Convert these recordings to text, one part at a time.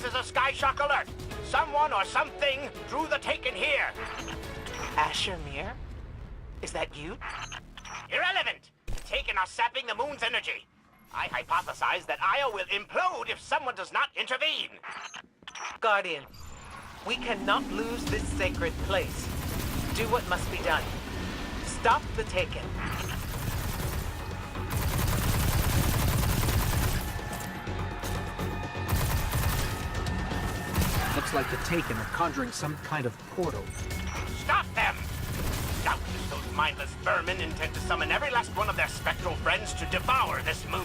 is a Skyshock alert. Someone or something drew the Taken here. Asher Mir? Is that you? Irrelevant. Taken are sapping the moon's energy. I hypothesize that Io will implode if someone does not intervene. Guardian, we cannot lose this sacred place. Do what must be done. Stop the Taken. Looks like the Taken are conjuring some kind of portal. Stop them! Doubtless those mindless vermin intend to summon every last one of their spectral friends to devour this moon.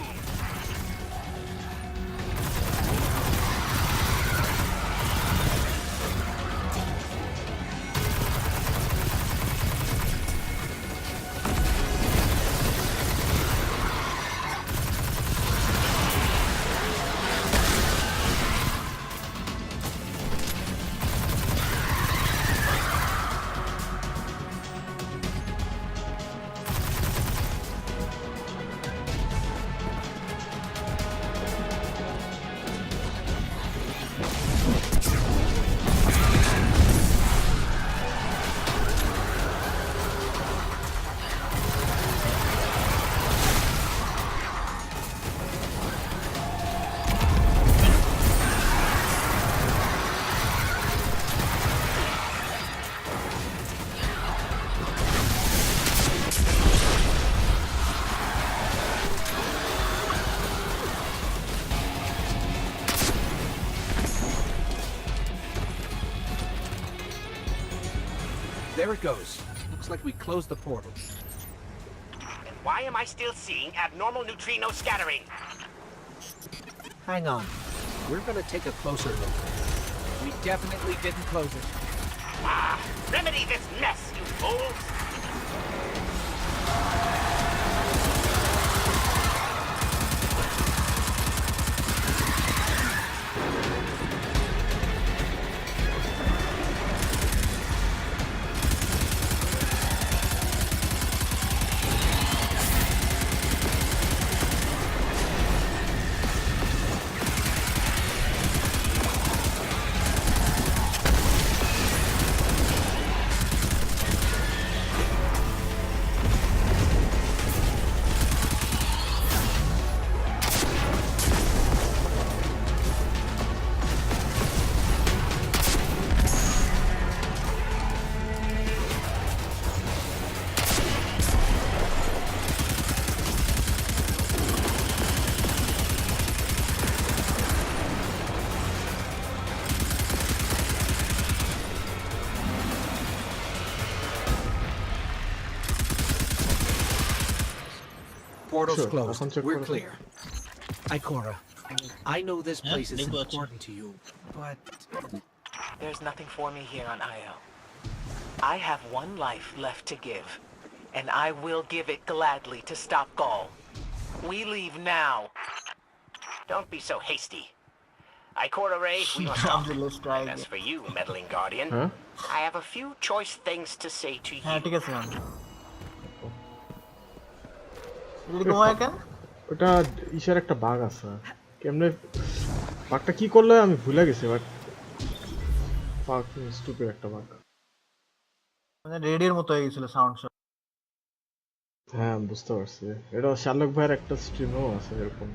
There it goes. Looks like we closed the portal. And why am I still seeing abnormal neutrino scattering? Hang on. We're gonna take a closer look. We definitely didn't close it. Ah, remedy this mess, you fools! Portal's Sure, closed. We're portal. clear. Ikora, I know this place is দেখতে পাচ্ছি। important to you, but There's nothing for me here on Io. I have one life left to give, and I will give it gladly to stop Gaul. We leave now. Don't be so hasty. Ikora Ray, we must talk. Fabulous try. And as for you, meddling guardian, Huh? I have a few choice things to say to হ্যাঁ you. ঠিক আছে ma'am এরকম হয় কেন ওটা ইসের একটা bug আছে কেমনে বাগটা কি করলে আমি ভুলে গেছি বাট ফাকিং স্টুপিড একটা বাগ মানে রেডিওর মতো হয়ে গেছিল সাউন্ড হ্যাঁ আমি বুঝতে পারছি এটা শার্লক ভাইয়ের একটা স্ট্রিমও আছে এরকম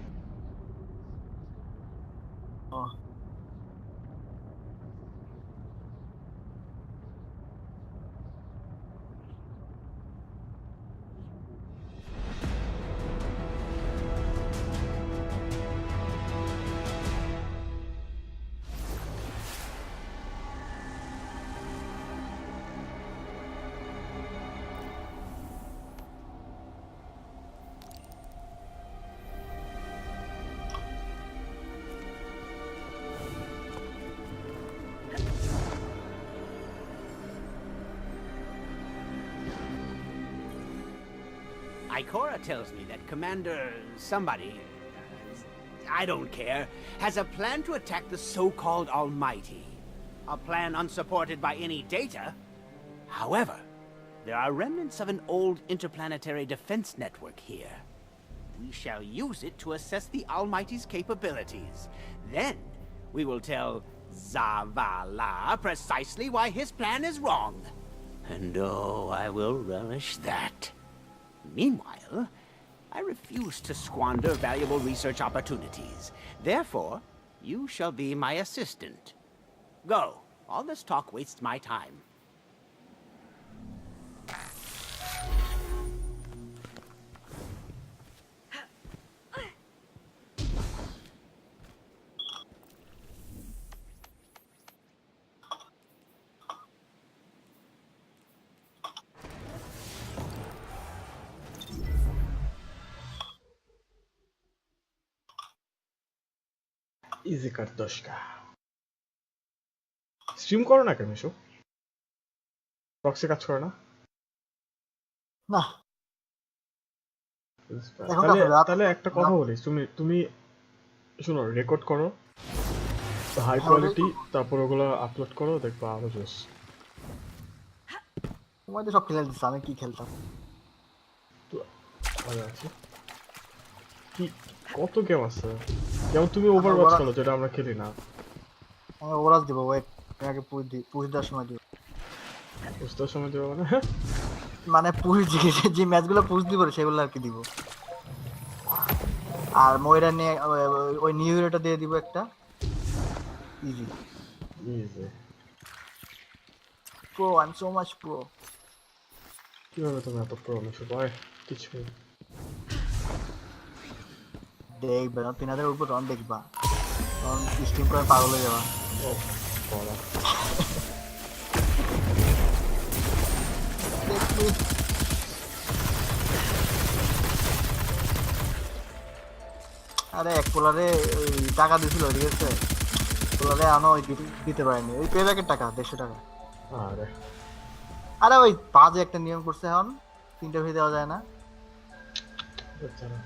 Ikora tells me that Commander somebody, I don't care, has a plan to attack the so-called Almighty. A plan unsupported by any data. However, there are remnants of an old interplanetary defense network here. We shall use it to assess the Almighty's capabilities. Then, We will tell Zavala precisely why his plan is wrong. And oh, I will relish that. Meanwhile, I refuse to squander valuable research opportunities. Therefore, you shall be my assistant. Go. All this talk wastes my time. Easy cut 10টা stream করো না কেন এসব proxy কাজ করে না না এখন তাহলে কাজ রাত তাহলে একটা কথা বলি তুমি শুনো রেকর্ড করো হাই হ্যাঁ, কোয়ালিটি তারপর ওগুলো আপলোড করো দেখবা আরো জোস তোমায় তো সব খেলে দিচ্ছে আমি কি খেলতাম তো ভালো আছে কি কত গেম আছে যেমন তুমি ওভারওয়াচ খেলো যেটা আমরা খেলি না আমি ওরাজ দেবো ওয়েট আগে পুশ দেওয়ার সময় দিব বুঝতে সময় দেবো মানে মানে পুশ যে ম্যাচগুলো পুশ দিব সেগুলো আর কি দিব আর ময়রা নিয়ে ওই নিউ ইয়ারটা দিয়ে দিব একটা easy easy pro I am so much pro কিভাবে তুমি এত প্রবলেম ভাই কিছু দেখবে না 3000 উপর রান দেখবা কারণ স্ট্রিম করে পাগল হয়ে যাবা ও বলা আরে এক পোলারে টাকা দিছিল ঠিক আছে পোলারে আনো ওই দিতে পারেনি ওই পেব্যাকের টাকা 150 টাকা আরে আরে ওই বাজে একটা নিয়ম করছে এখন 3টা ফি দেওয়া যায় না বেচারা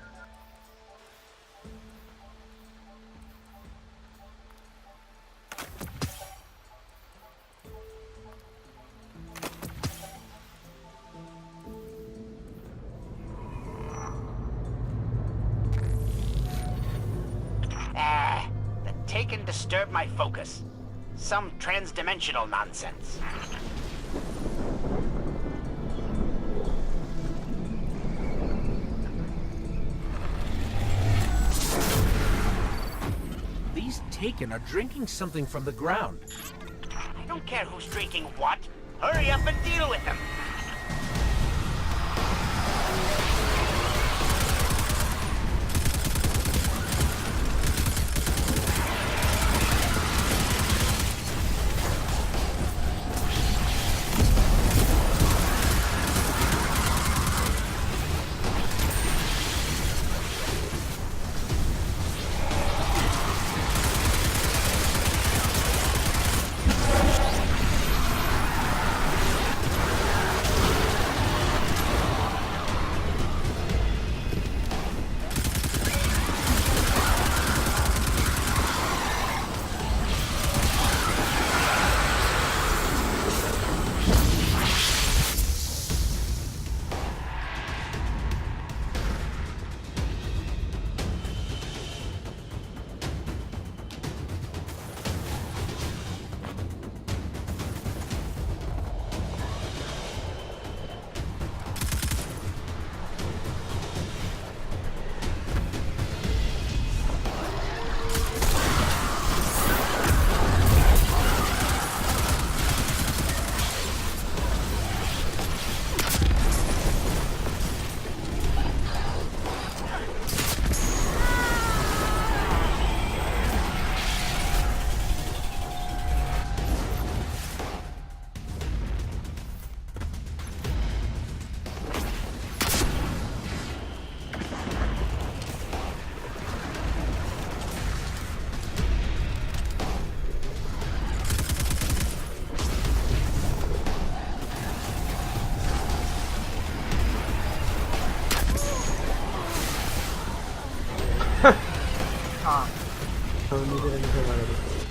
The Taken disturbed my focus. Some transdimensional nonsense. These Taken are drinking something from the ground. I don't care who's drinking what. Hurry up and deal with them. নিজেরা নিজে মারা দিচ্ছে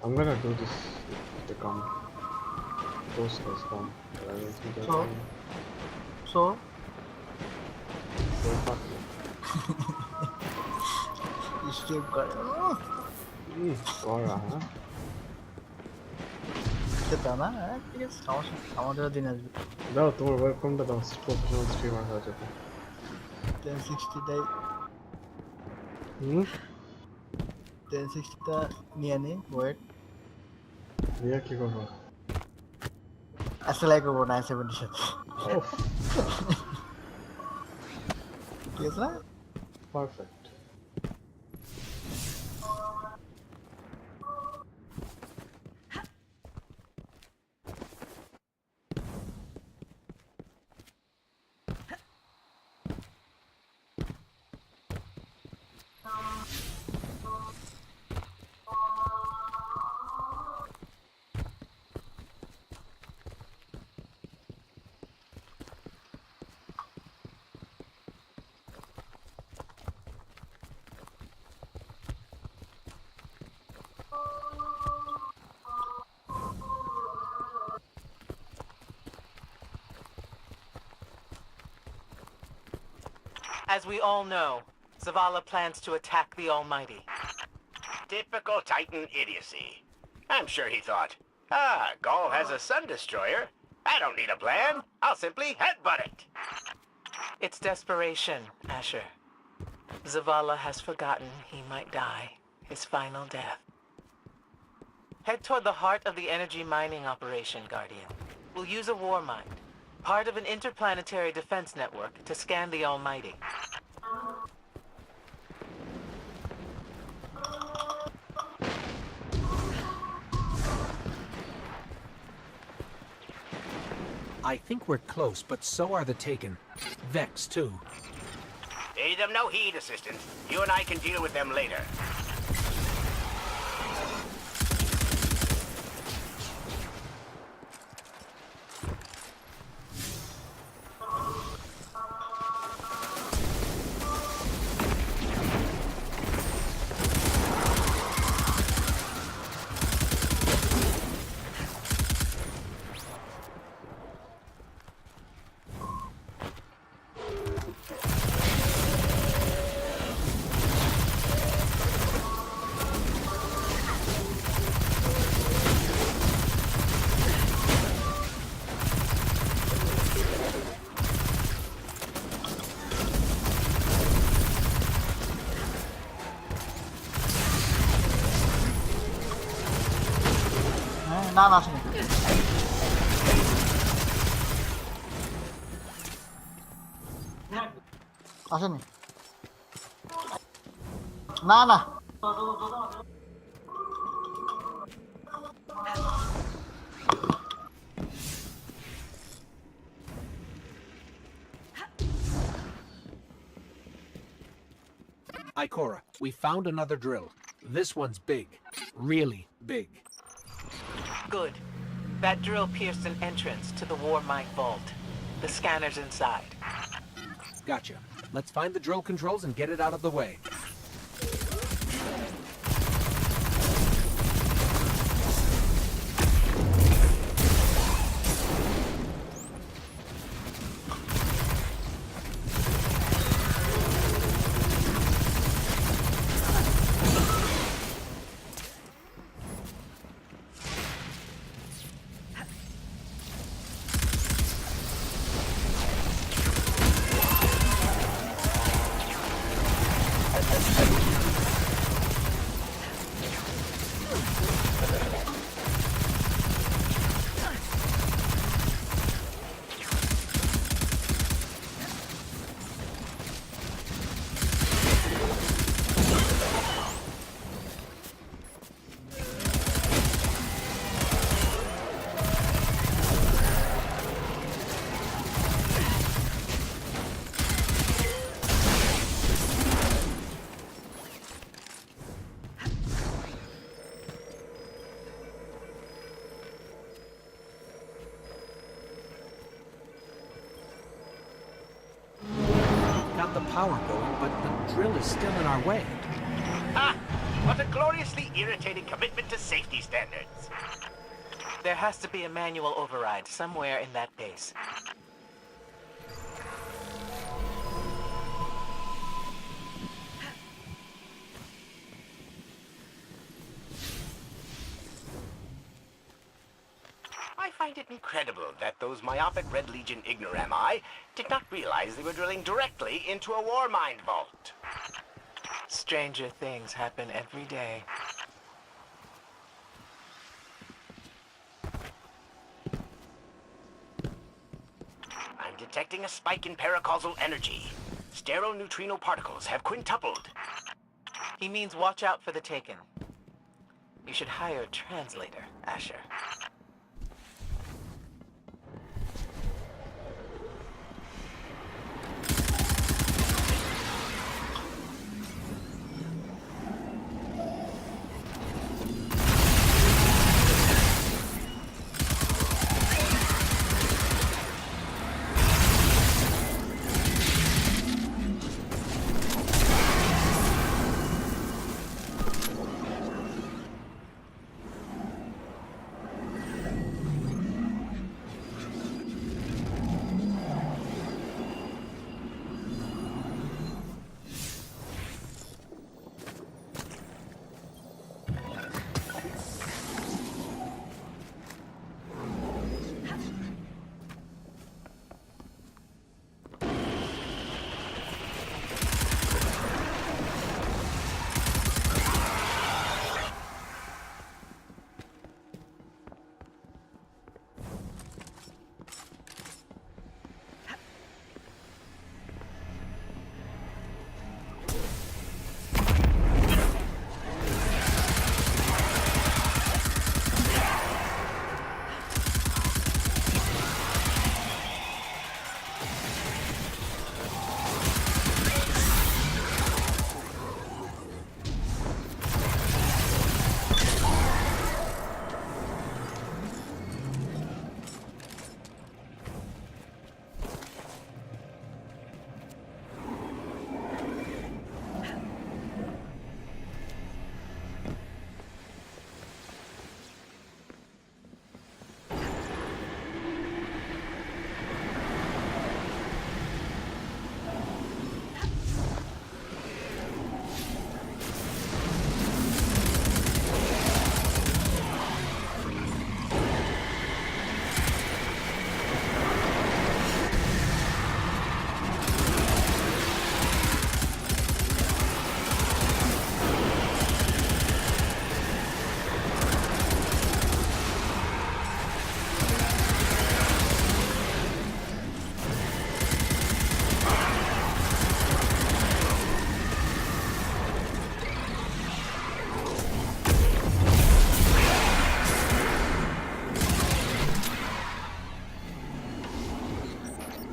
I'm gonna do this if they come. Those guys come. But I don't think they're So? coming. So, So fuck me. Step করে করা হ্যাঁ সেটা না ঠিক আছে সমস্যা আমাদেরও দিন আসবে দাও তোমার ওয়েবকমটা দাও প্রফেশনাল স্ট্রিমার হয়ে যাবে 1060টাই হুম 1060টা নিয়ে নি ওয়েট নিয়ে কি করবো আসলে করবো 970 সাথে ওফ ঠিক আছে না perfect As we all know, Zavala plans to attack the Almighty. Typical Titan idiocy. I'm sure he thought, Gaul has a sun destroyer. I don't need a plan. I'll simply headbutt it. It's desperation, Asher. Zavala has forgotten he might die, his final death. Head toward the heart of the energy mining operation, Guardian. We'll use a war mind, part of an interplanetary defense network, to scan the Almighty. I think we're close, but so are the Taken. Vex, too. Pay them no heed, Assistant. You and I can deal with them later. না না আসেনি আসেনি না না Ikora, we found another drill. This one's big. Really big. Good. That drill pierced an entrance to the war mine vault. The scanner's inside. Gotcha. Let's find the drill controls and get it out of the way. Got the power going, but the drill is still in our way. Ah! but a gloriously irritating commitment to safety standards. There has to be a manual override somewhere in that base. I find it incredible that those myopic Red Legion ignorami did not realize they were drilling directly into a war mind vault. Stranger things happen every day. I'm detecting a spike in paracausal energy. Stereoneutrino particles have quintupled. He means watch out for the Taken. You should hire a translator, Asher.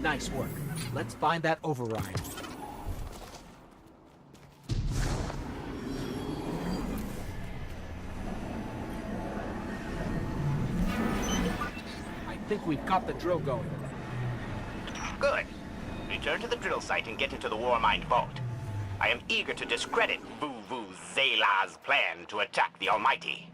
Nice work. Let's find that override. I think we've got the drill going. Good. Return to the drill site and get into the war mind vault. I am eager to discredit Vuvu Zela's plan to attack the Almighty.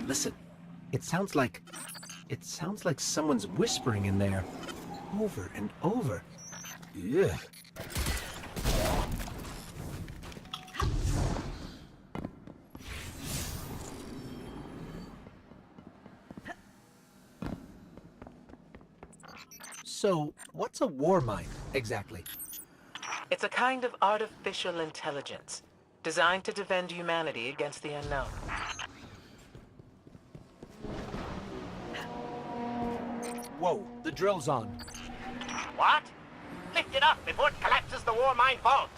Listen. It sounds like someone's whispering in there. Over and over. Yeah. So, what's a war mind, exactly? It's a kind of artificial intelligence designed to defend humanity against the unknown. Whoa, the drill's on. What? Lift it up before it collapses the war mine vault.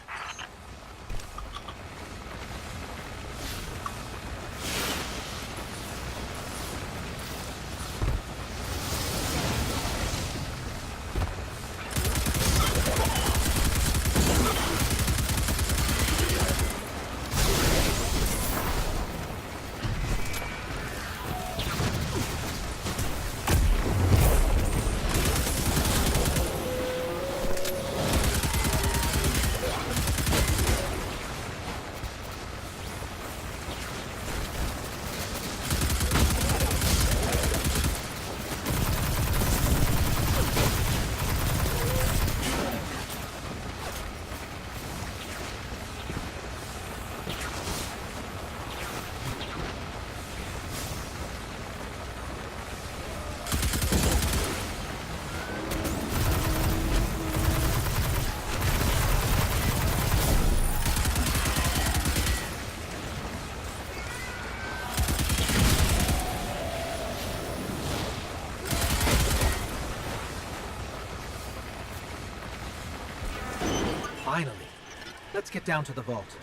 Finally. Let's get down to the vault.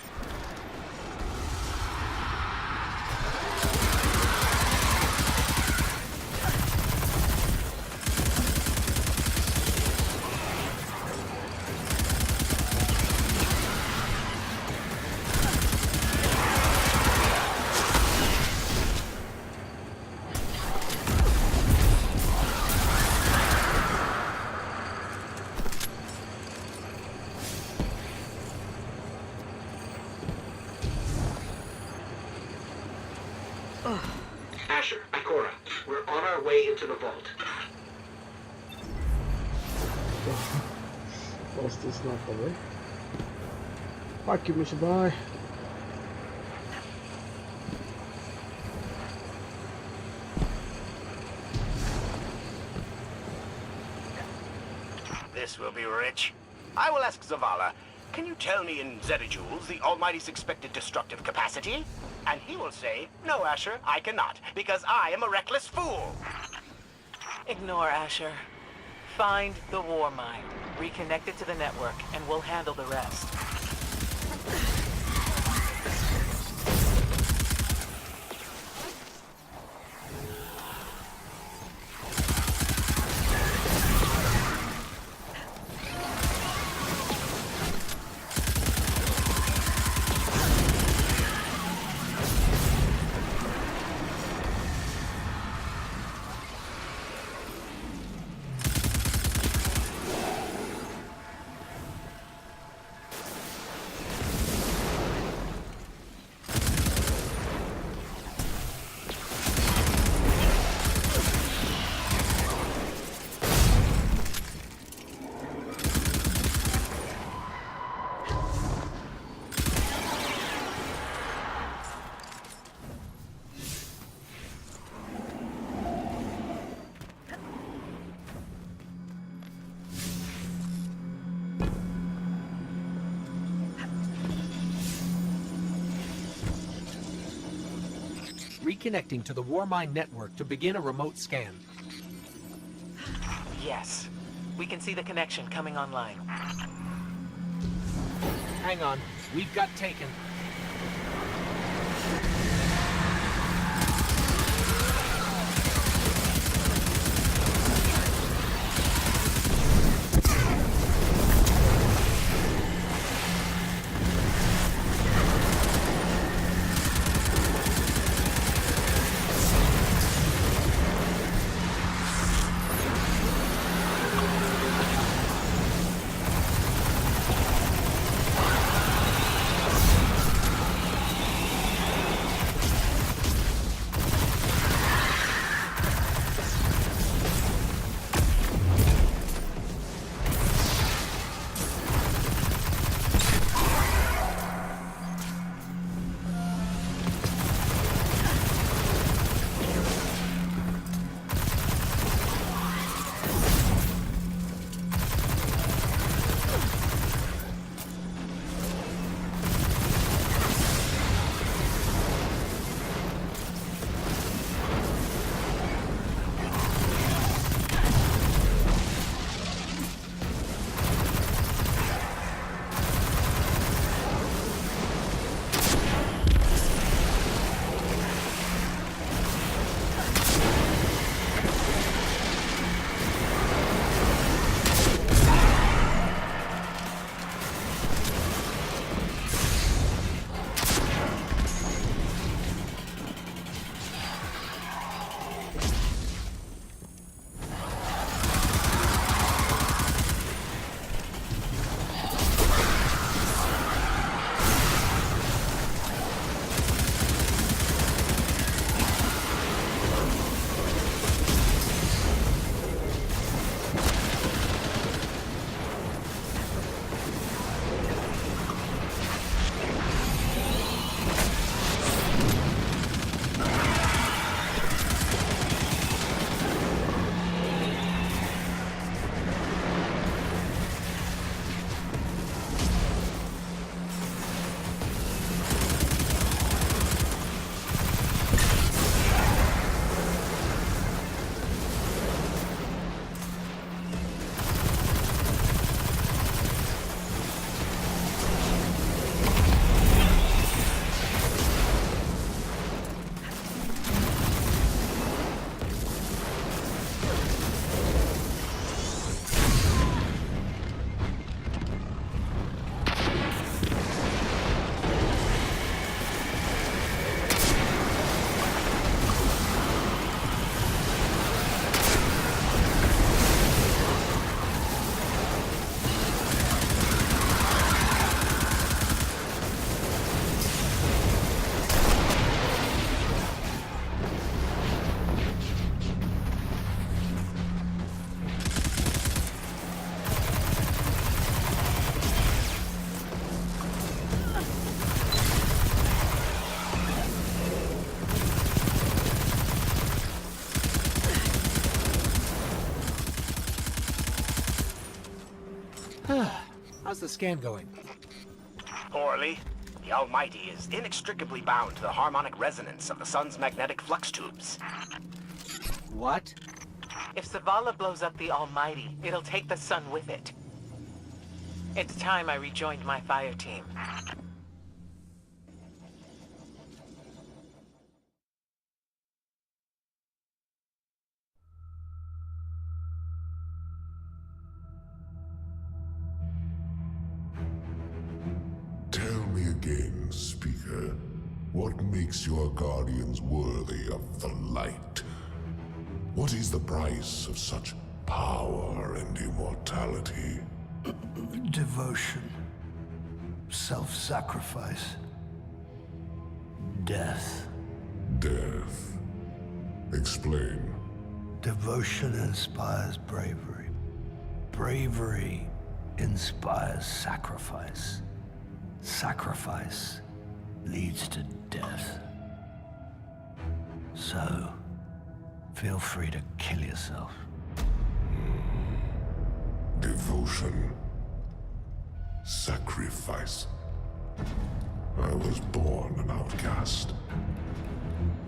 Asher, Ikora, we're on our way into the vault. What's this not for me? Fuck you, Mr. Boy. This will be rich. I will ask Zavala, can you tell me in zettajoules the Almighty's expected destructive capacity? And he will say, no, Asher, I cannot, because I am a reckless fool. Ignore Asher. Find the war mine, reconnect it to the network, and we'll handle the rest. Reconnecting to the Warmind network to begin a remote scan. Yes. We can see the connection coming online. Hang on, we've got taken. How's the scan going? Poorly. The Almighty is inextricably bound to the harmonic resonance of the sun's magnetic flux tubes. What? If Zavala blows up the Almighty, it'll take the sun with it. It's time I rejoined my fire team. Tell me again, Speaker, what makes your guardians worthy of the light? What is the price of such power and immortality? Devotion. Self-sacrifice. Death. Death. Explain. Devotion inspires bravery. Bravery inspires sacrifice. Sacrifice leads to death. So, feel free to kill yourself. Devotion. Sacrifice. I was born an outcast.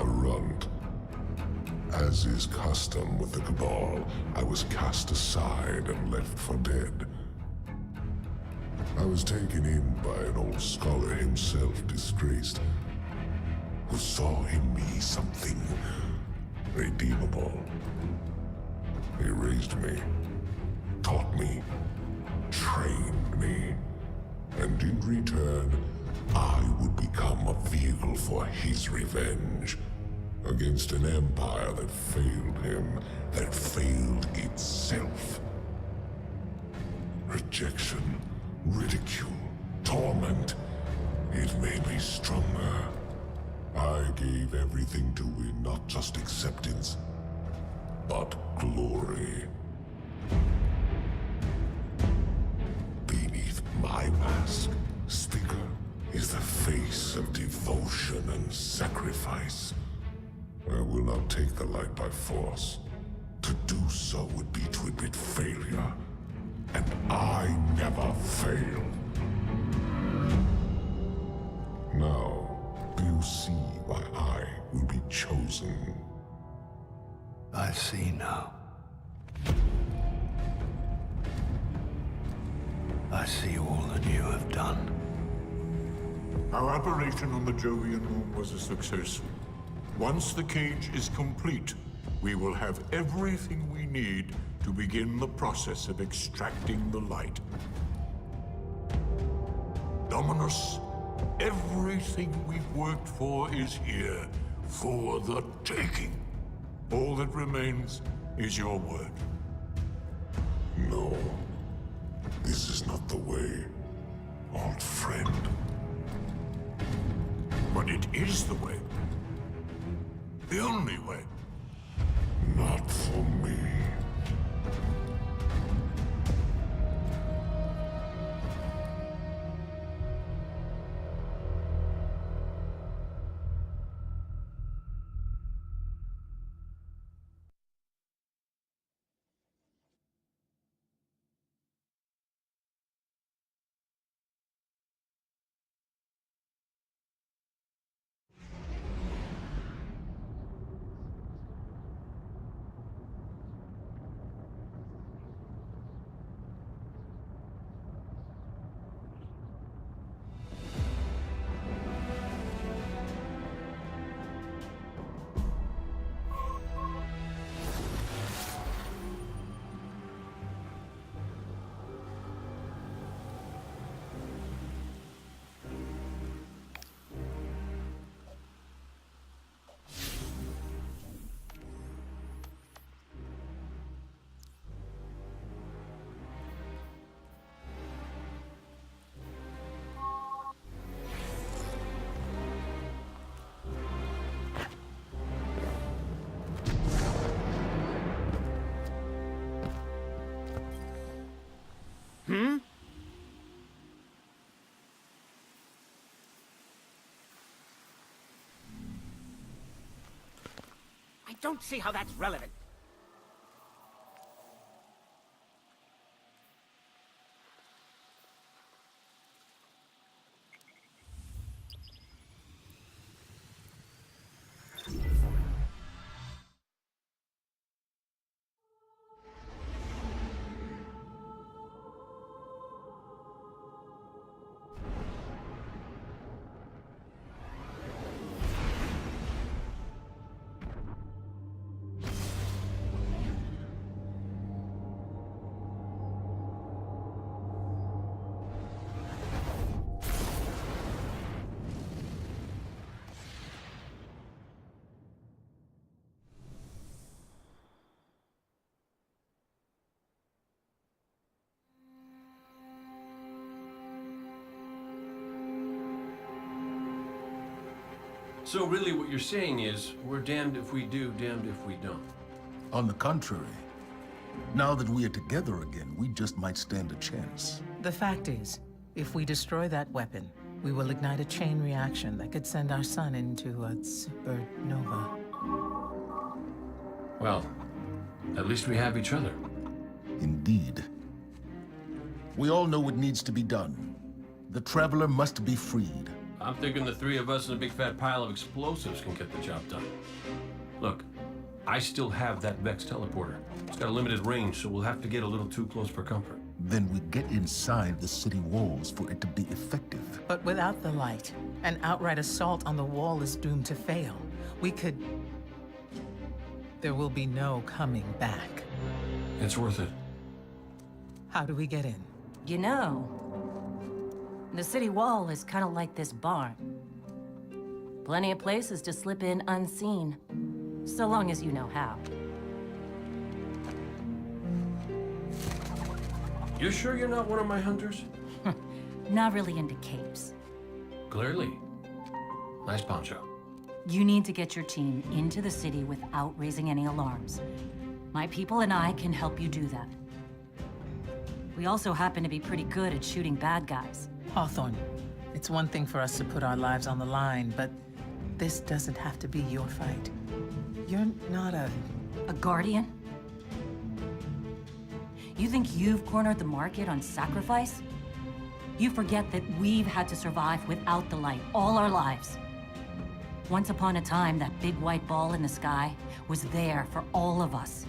A runt. As is custom with the Cabal, I was cast aside and left for dead. I was taken in by an old scholar himself, disgraced, who saw in me something redeemable. He raised me, taught me, trained me, and in return, I would become a vehicle for his revenge against an empire that failed him, that failed itself. Rejection, ridicule, torment. It made me stronger. I gave everything to win not just acceptance, but glory. Beneath my mask, Speaker, is the face of devotion and sacrifice. I will not take the light by force. To do so would be to admit failure. And I never fail. Now, do you see why I will be chosen? I see now. I see all that you have done. Our operation on the Jovian Moon was a success. Once the cage is complete, we will have everything we need to begin the process of extracting the light. Dominus, everything we've worked for is here, for the taking. All that remains is your word. No. This is not the way, old friend. But it is the way. The only way. Not for me. I don't see how that's relevant. So really what you're saying is, we're damned if we do, damned if we don't. On the contrary, now that we are together again, we just might stand a chance. The fact is, if we destroy that weapon, we will ignite a chain reaction that could send our sun into a supernova. Well, at least we have each other. Indeed. We all know what needs to be done. The Traveler must be freed. I'm thinking the three of us and a big fat pile of explosives can get the job done. Look, I still have that Vex teleporter. It's got a limited range, so we'll have to get a little too close for comfort. Then we get inside the city walls for it to be effective. But without the light, an outright assault on the wall is doomed to fail. We could... There will be no coming back. It's worth it. How do we get in? You know, the city wall is kind of like this barn. Plenty of places to slip in unseen, so long as you know how. You sure you're not one of my hunters? Not really into capes. Clearly. Nice poncho. You need to get your team into the city without raising any alarms. My people and I can help you do that. We also happen to be pretty good at shooting bad guys. Hawthorne, it's one thing for us to put our lives on the line, but this doesn't have to be your fight. You're not a guardian? You think you've cornered the market on sacrifice? You forget that we've had to survive without the light all our lives. Once upon a time, that big white ball in the sky was there for all of us.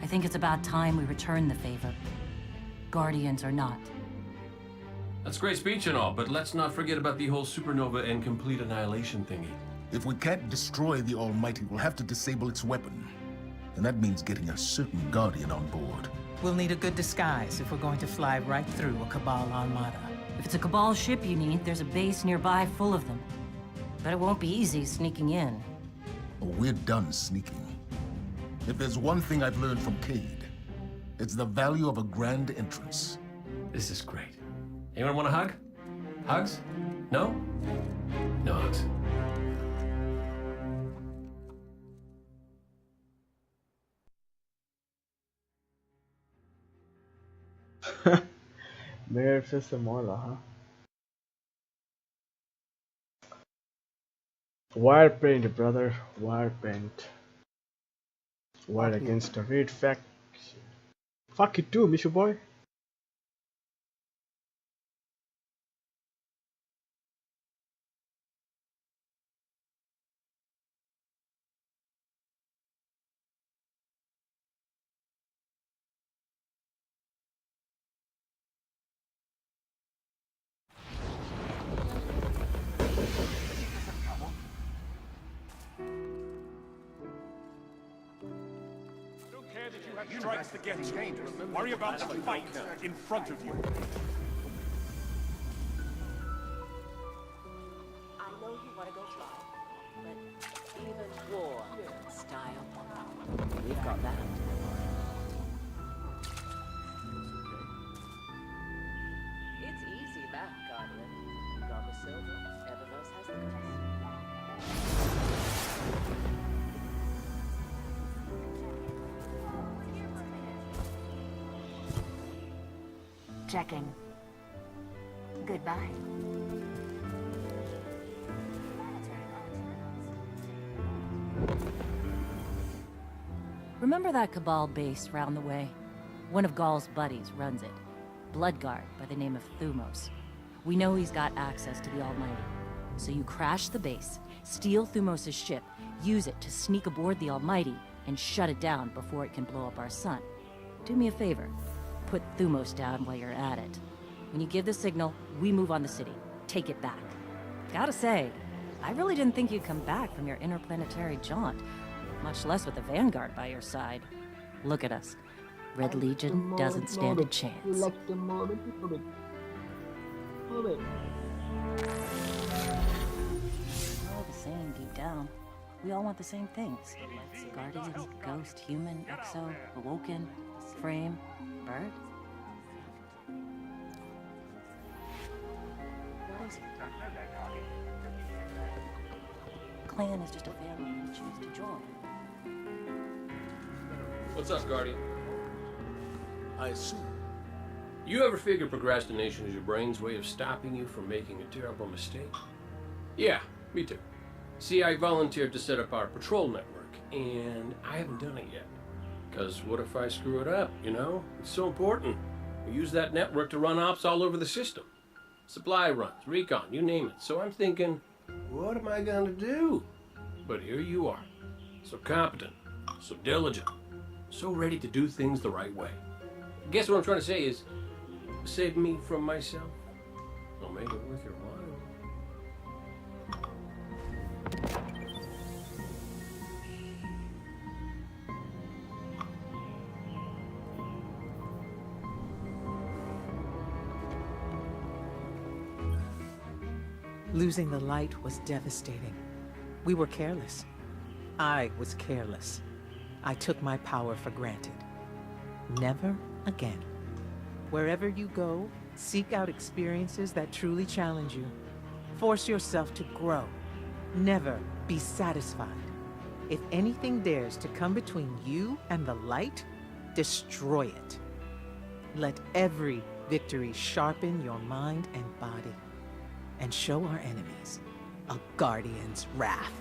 I think it's about time we return the favor. Guardians or not. That's great speech and all, but let's not forget about the whole supernova and complete annihilation thingy. If we can't destroy the Almighty, we'll have to disable its weapon. And that means getting a certain Guardian on board. We'll need a good disguise if we're going to fly right through a Cabal armada. If it's a Cabal ship you need, there's a base nearby full of them. But it won't be easy sneaking in. Oh, we're done sneaking. If there's one thing I've learned from Cade, it's the value of a grand entrance. This is great. Anyone want a hug? Hugs? No? No hugs. Mayor Fist Mola, huh? Wire paint, brother. Wire paint. Wire against a raid faction. Fuck it too, Mishu boy. Strikes to get you. Worry about the fight in front of you. I know you want to go fly, but even war style. We've got that. It's easy math, Guardian. Got the silver, Eververse has the glass. Checking. Goodbye. Remember that Cabal base round the way? One of Gaul's buddies runs it. Bloodguard by the name of Thumos. We know he's got access to the Almighty. So you crash the base, steal Thumos' ship, use it to sneak aboard the Almighty, and shut it down before it can blow up our sun. Do me a favor. Put Thumos down while you're at it. When you give the signal, we move on the city. Take it back. Gotta say, I really didn't think you'd come back from your interplanetary jaunt, much less with the Vanguard by your side. Look at us. Red Legion doesn't stand a chance. We like them more. We're all the same deep down. We all want the same things. Guardian, ghost, human, exo, awoken, frame, bird. clan is just a family you choose to join. What's up, Guardian? I assume. You ever figure procrastination is your brain's way of stopping you from making a terrible mistake? Yeah, me too. See, I volunteered to set up our patrol network, and I haven't done it yet. Because what if I screw it up, you know? It's so important. We use that network to run ops all over the system. Supply runs, recon, you name it. So I'm thinking, what am I gonna do? But here you are. So competent, so diligent, so ready to do things the right way. Guess what I'm trying to say is, save me from myself. I'll make it worth your while. Losing the light was devastating. We were careless. I was careless. I took my power for granted. Never again. Wherever you go, seek out experiences that truly challenge you. Force yourself to grow. Never be satisfied. If anything dares to come between you and the light, destroy it. Let every victory sharpen your mind and body, and show our enemies a Guardian's wrath.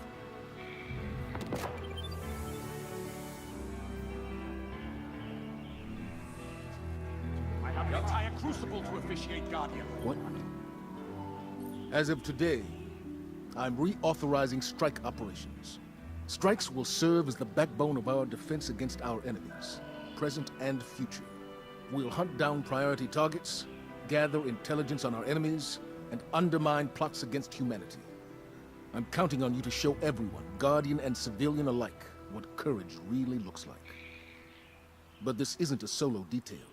I have an entire crucible to officiate, Guardian. What? As of today, I'm reauthorizing strike operations. Strikes will serve as the backbone of our defense against our enemies, present and future. We'll hunt down priority targets, gather intelligence on our enemies, and undermine plots against humanity. I'm counting on you to show everyone, Guardian and civilian alike, what courage really looks like. But this isn't a solo detail.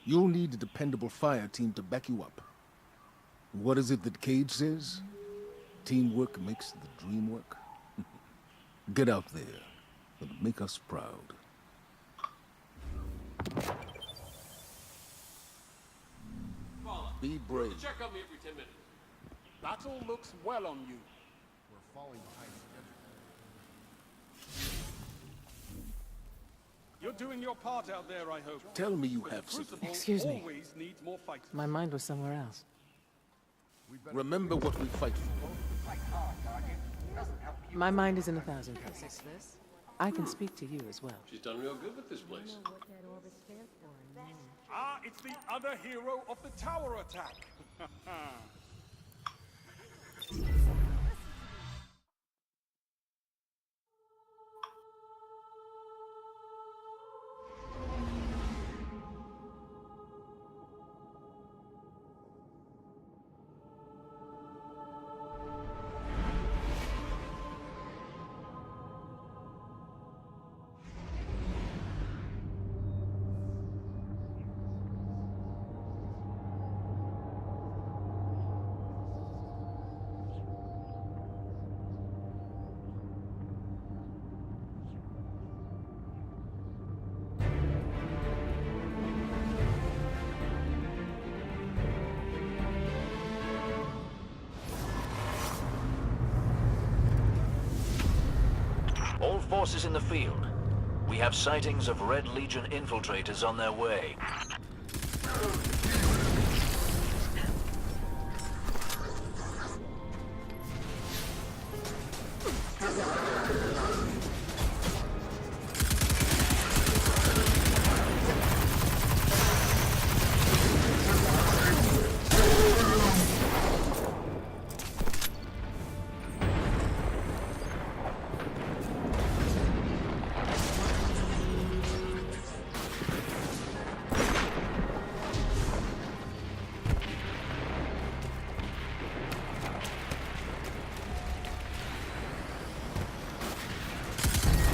You'll need a dependable fire team to back you up. What is it that Cage says? Teamwork makes the dream work. Get out there and make us proud. Be brave. Check on me every 10 minutes. Battle looks well on you. We're falling behind schedule. You're doing your part out there, I hope. Tell me you But have the something. Crucible Excuse me. always needs more fighters. My mind was somewhere else. Remember what we fight for. My mind is in 1,000 places. I can speak to you as well. She's done real good with this place. Ah, it's the other hero of the tower attack. All forces in the field. We have sightings of Red Legion infiltrators on their way.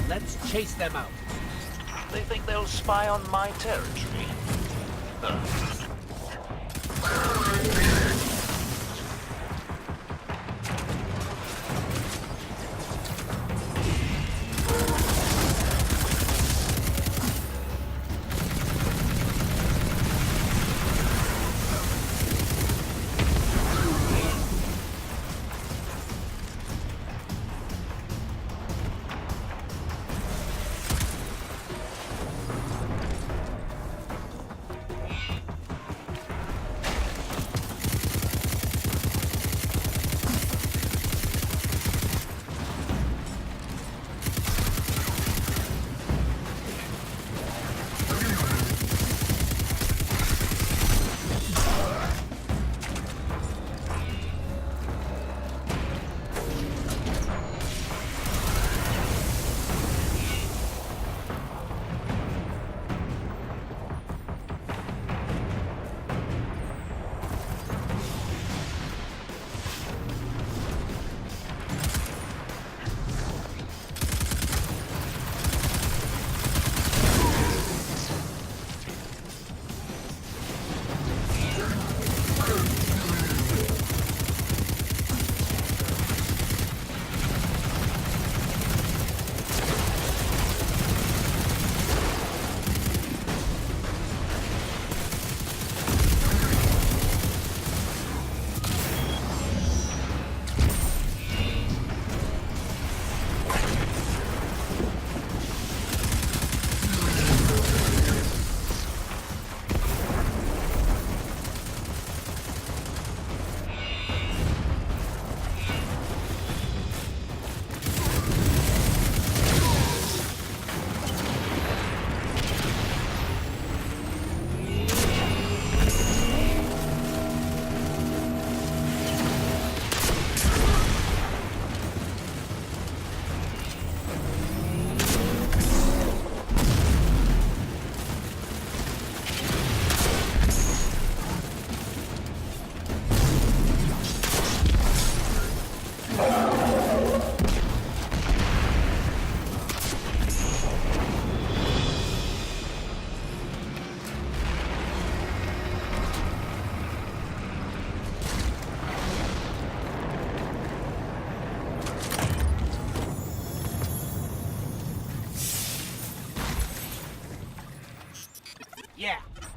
Let's chase them out. They think they'll spy on my territory.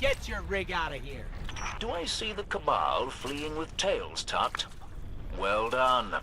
Get your rig out of here. Do I see the Cabal fleeing with tails tucked? Well done.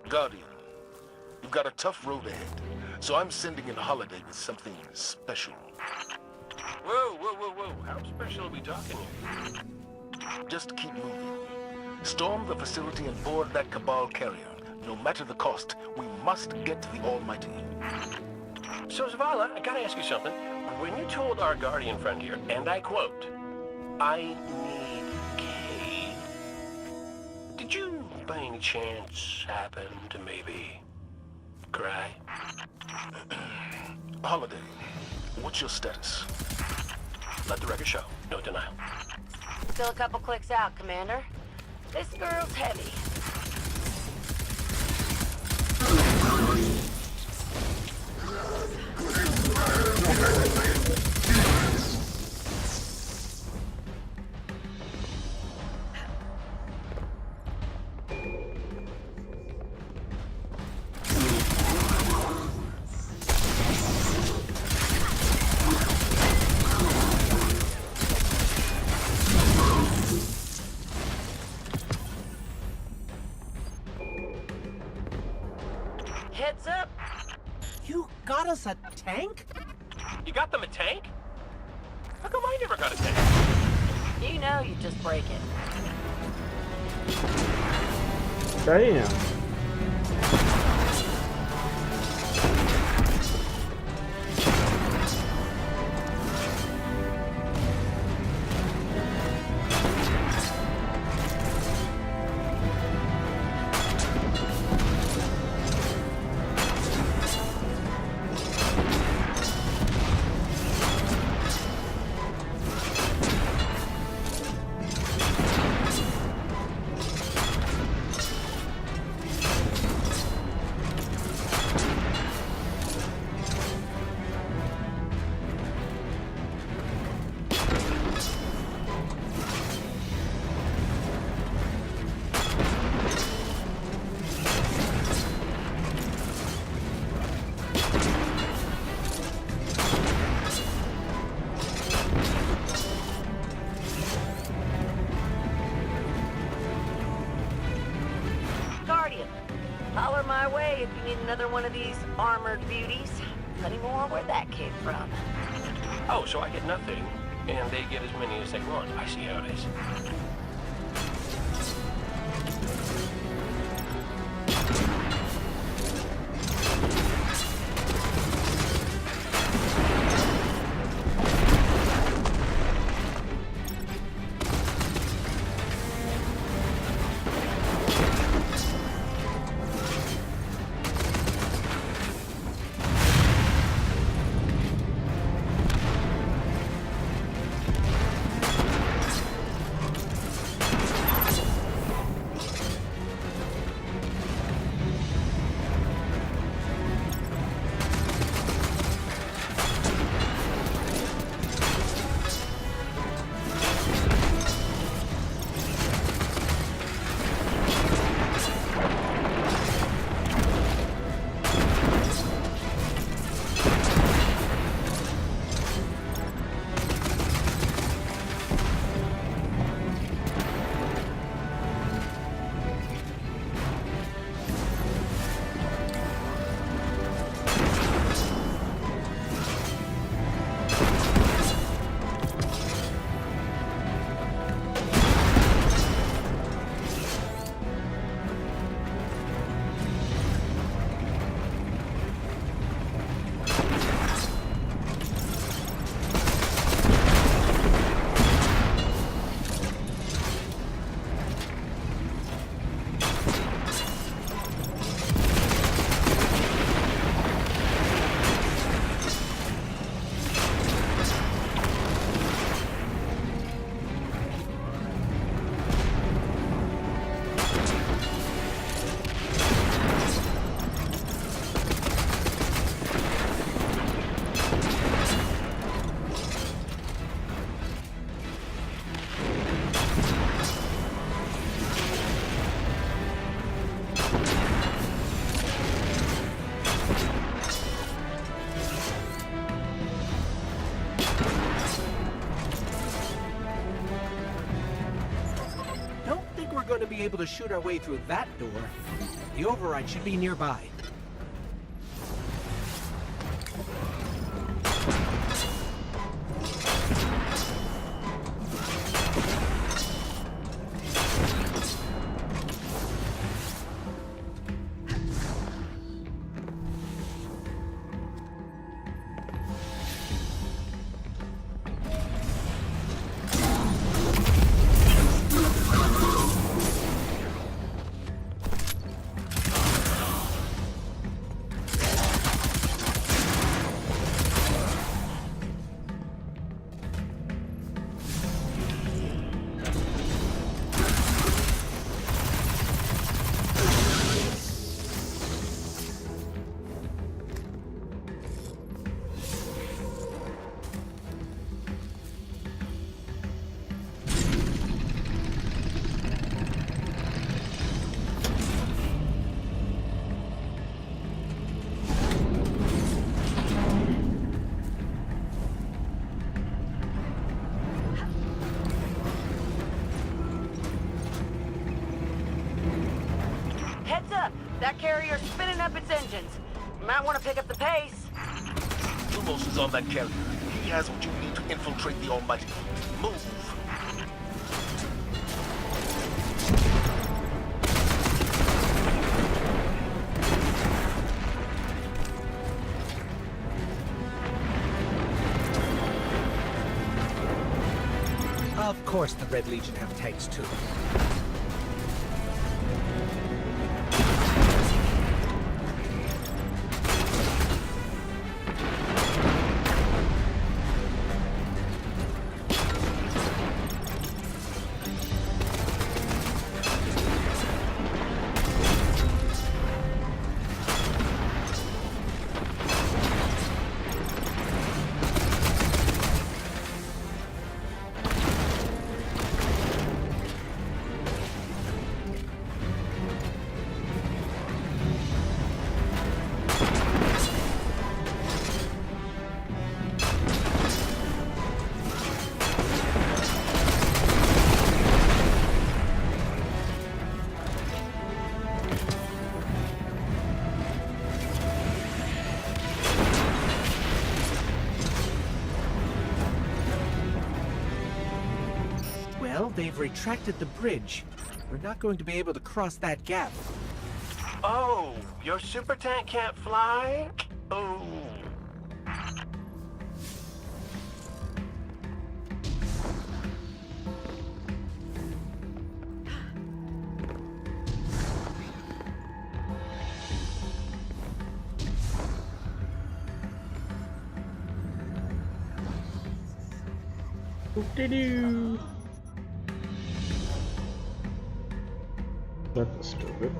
Guardian, you've got a tough road ahead, so I'm sending in Holiday with something special. Whoa, whoa, whoa, whoa. How special are we talking here? Just keep moving. Storm the facility and board that Cabal carrier. No matter the cost, we must get to the Almighty. So, Zavala, I gotta ask you something. When you told our Guardian friend here, and I quote, "I need Cade," did you, by any chance, happen to maybe cry? Holiday, what's your status? Let the record show. No denial. Still a couple clicks out, Commander. This girl's heavy. Heads up. You got us a tank? You got them a tank? How come I never got a tank? You know you just break it. Damn. Holler my way if you need another one of these armored beauties. Plenty more where that came from. Oh, so I get nothing, and they get as many as they want. I see how it is. going to be able to shoot our way through that door, the override should be nearby. Heads up! That carrier's spinning up its engines. Might want to pick up the pace. Thumos is on that carrier. He has what you need to infiltrate the Almighty. Move! Of course the Red Legion have tanks too. Well, they've retracted the bridge. We're not going to be able to cross that gap. Oh, your super tank can't fly? Oh. Doo-doo-doo. That was stupid.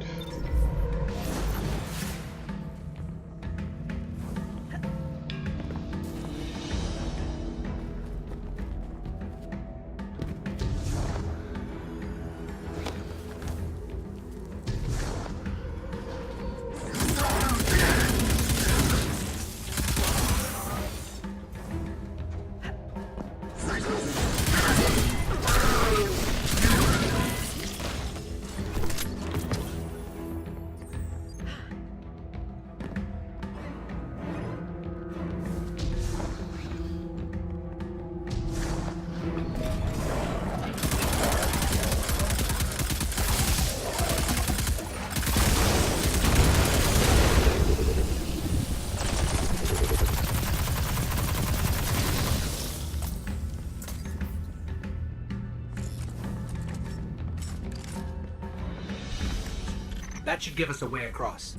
That should give us a way across.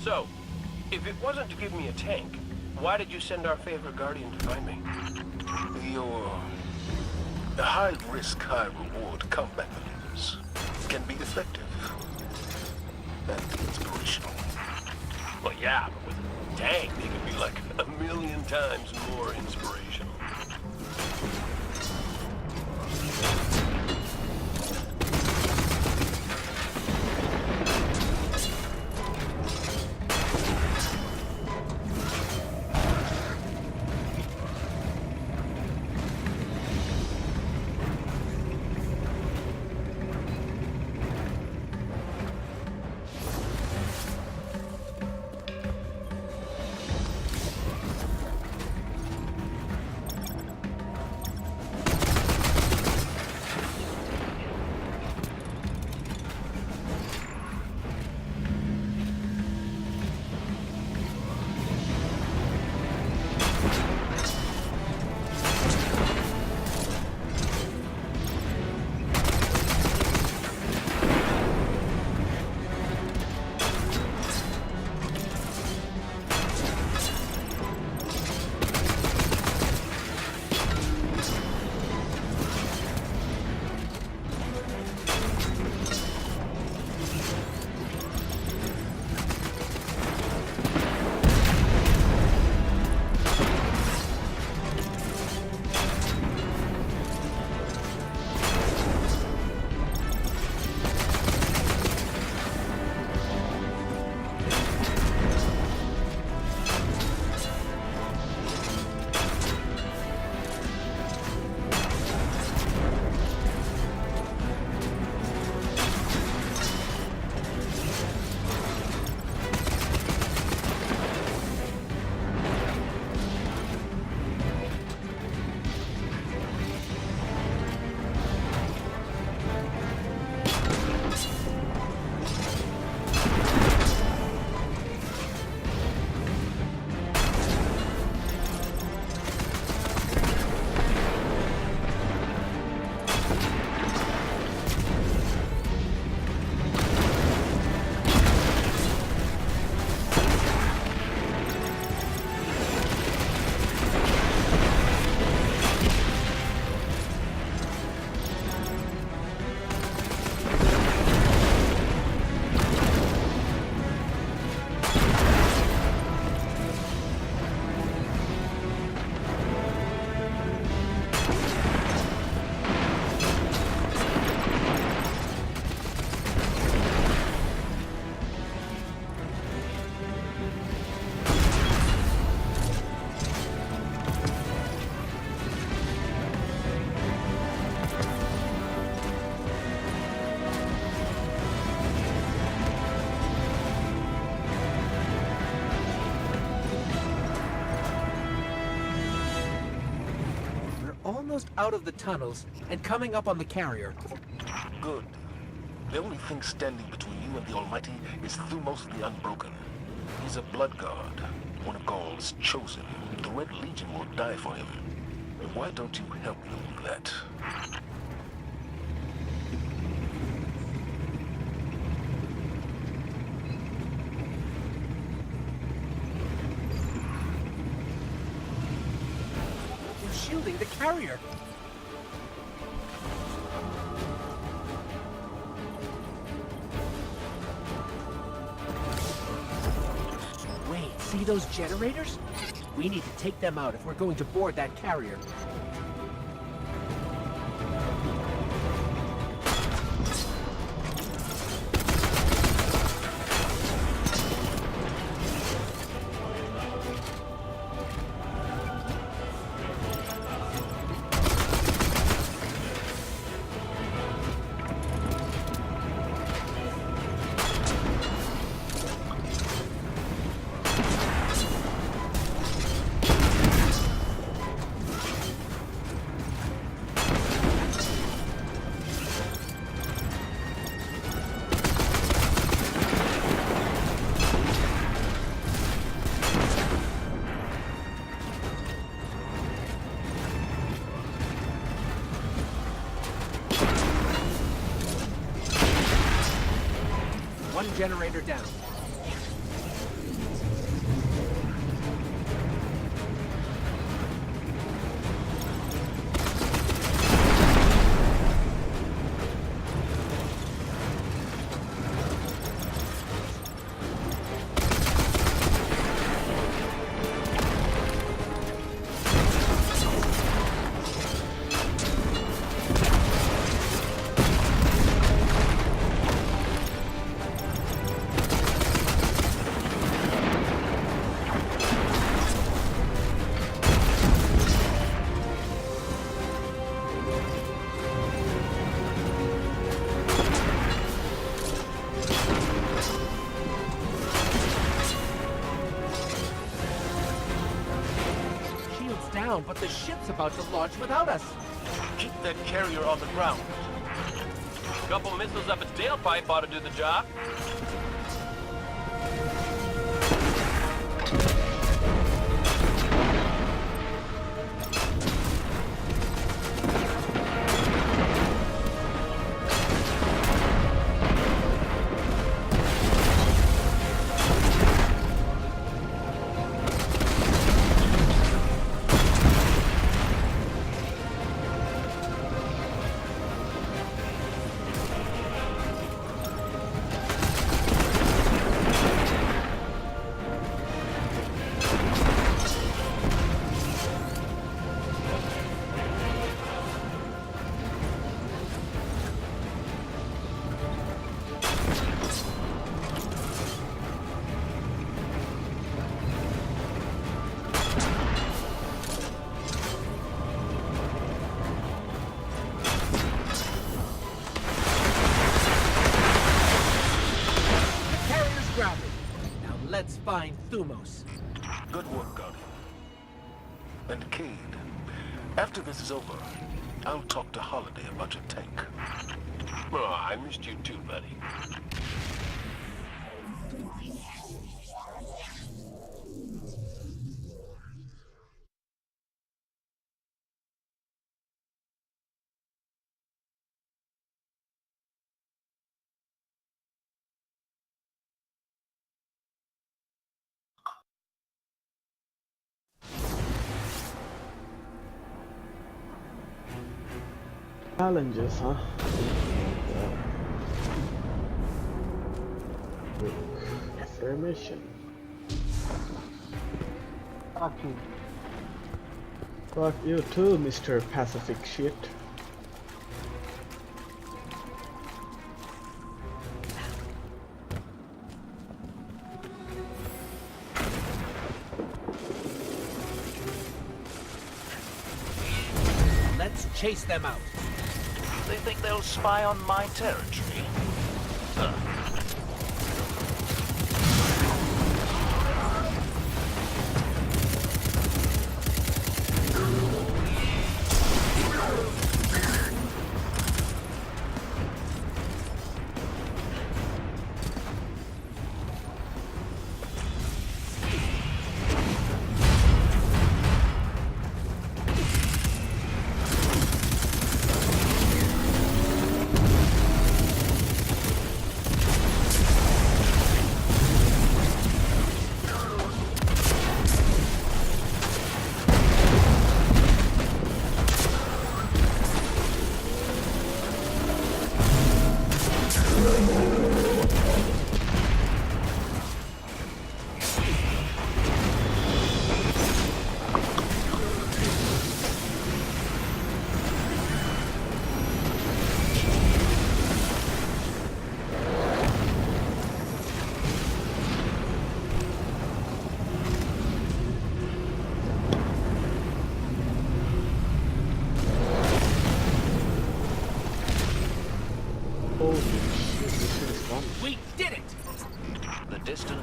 So, if it wasn't to give me a tank, why did you send our favorite guardian to find me? The high-risk, high-reward combat maneuvers can be effective and inspirational. Well, yeah, but with a tank, they could be like 1,000,000 times more inspirational. almost out of the tunnels and coming up on the carrier. Good. The only thing standing between you and the Almighty is Thumos the Unbroken. He's a blood god, one of Gaul's chosen. The Red Legion will die for him. Why don't you help them with that? They're shielding the carrier. Wait, see those generators? We need to take them out if we're going to board that carrier. One generator down. Down, but the ship's about to launch without us. Keep that carrier on the ground. A couple missiles up its tailpipe ought to do the job. Let's find Thumos. Good work, Guardian. And Cade, after this is over, I'll talk to Holiday about your tank. Oh, I missed you too, buddy. Challenges, huh? Affirmation. Fuck you. Fuck you too, Mr. Pacific shit. Let's chase them out. They think they'll spy on my territory?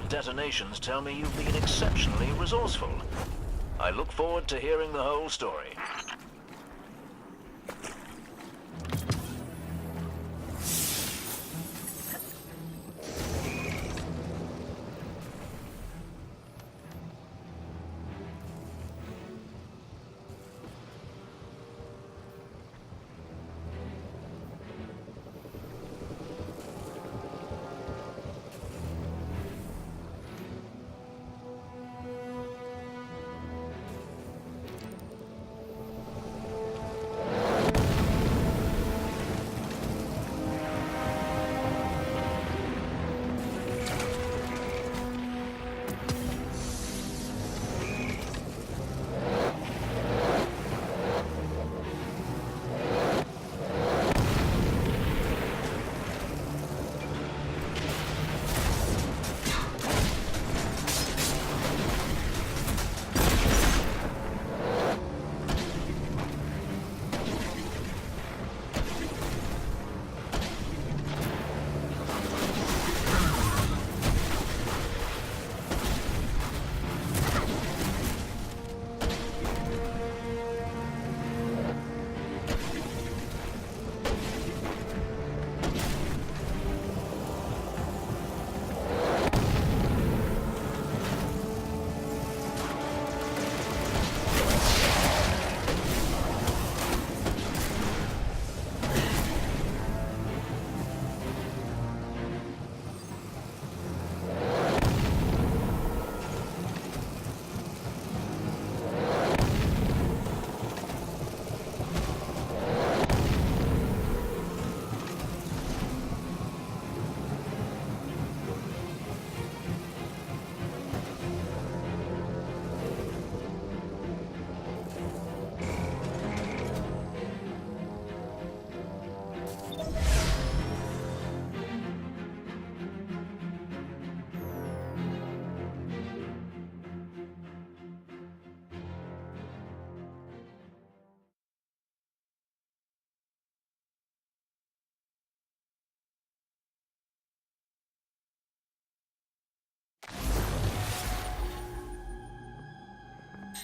detonations tell me you've been exceptionally resourceful. I look forward to hearing the whole story.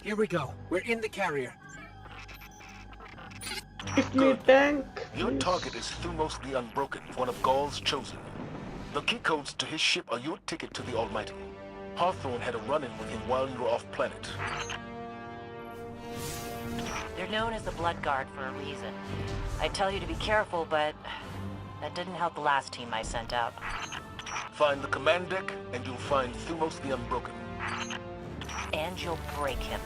Here we go. We're in the carrier. Give me tank. Your target is Thumos the Unbroken, one of Gaul's chosen. The key codes to his ship are your ticket to the Almighty. Hawthorne had a run-in with him while you were off-planet. They're known as the Blood Guard for a reason. I tell you to be careful, but that didn't help the last team I sent out. Find the command deck, and you'll find Thumos the Unbroken. And you'll break him.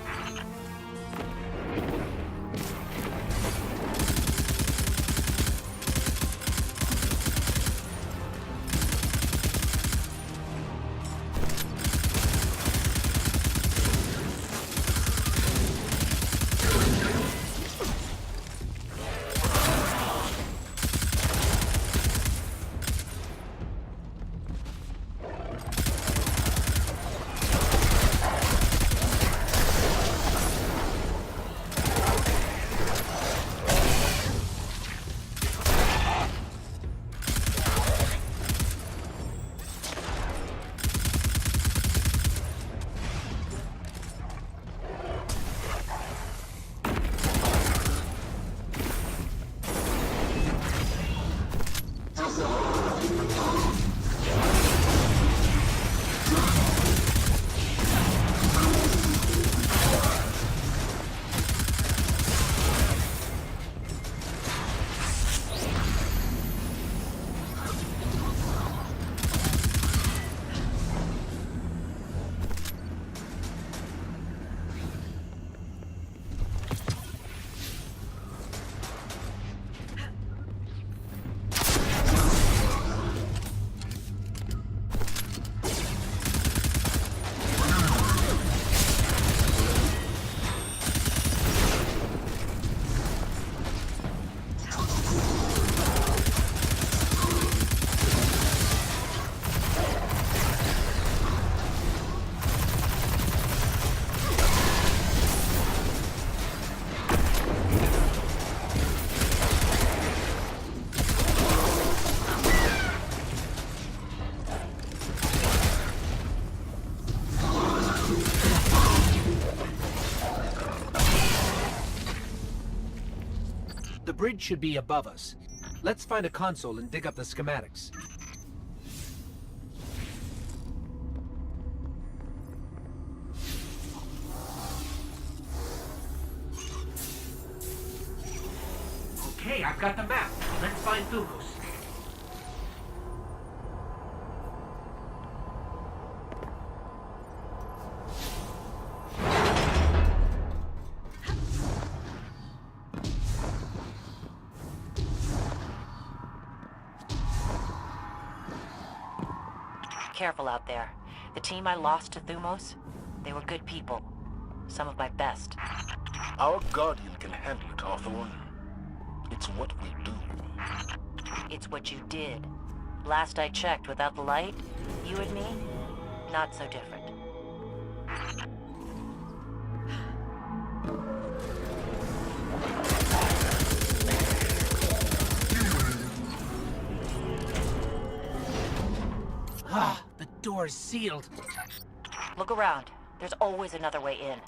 The bridge should be above us. Let's find a console and dig up the schematics. Okay, I've got the map. Let's find Thumos. Careful out there. The team I lost to Thumos, they were good people. Some of my best. Our Guardian can handle it, Hawthorne. It's what we do. It's what you did. Last I checked, without the light, you and me, not so different. Ah, the door's sealed. Look around. There's always another way in.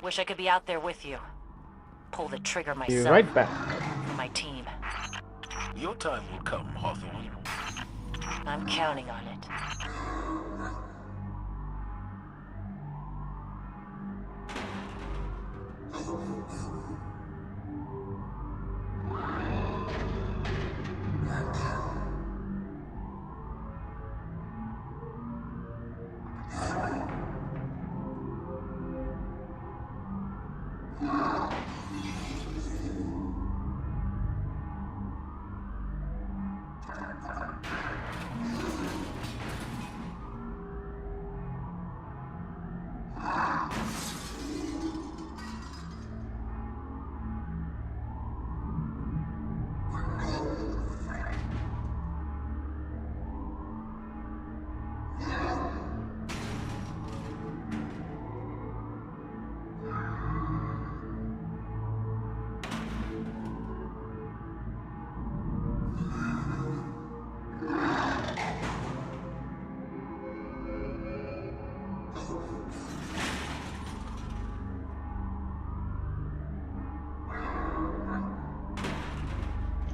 Wish I could be out there with you. Pull the trigger Be myself. right back. For my team. Your time will come, Hawthorne. I'm counting on it.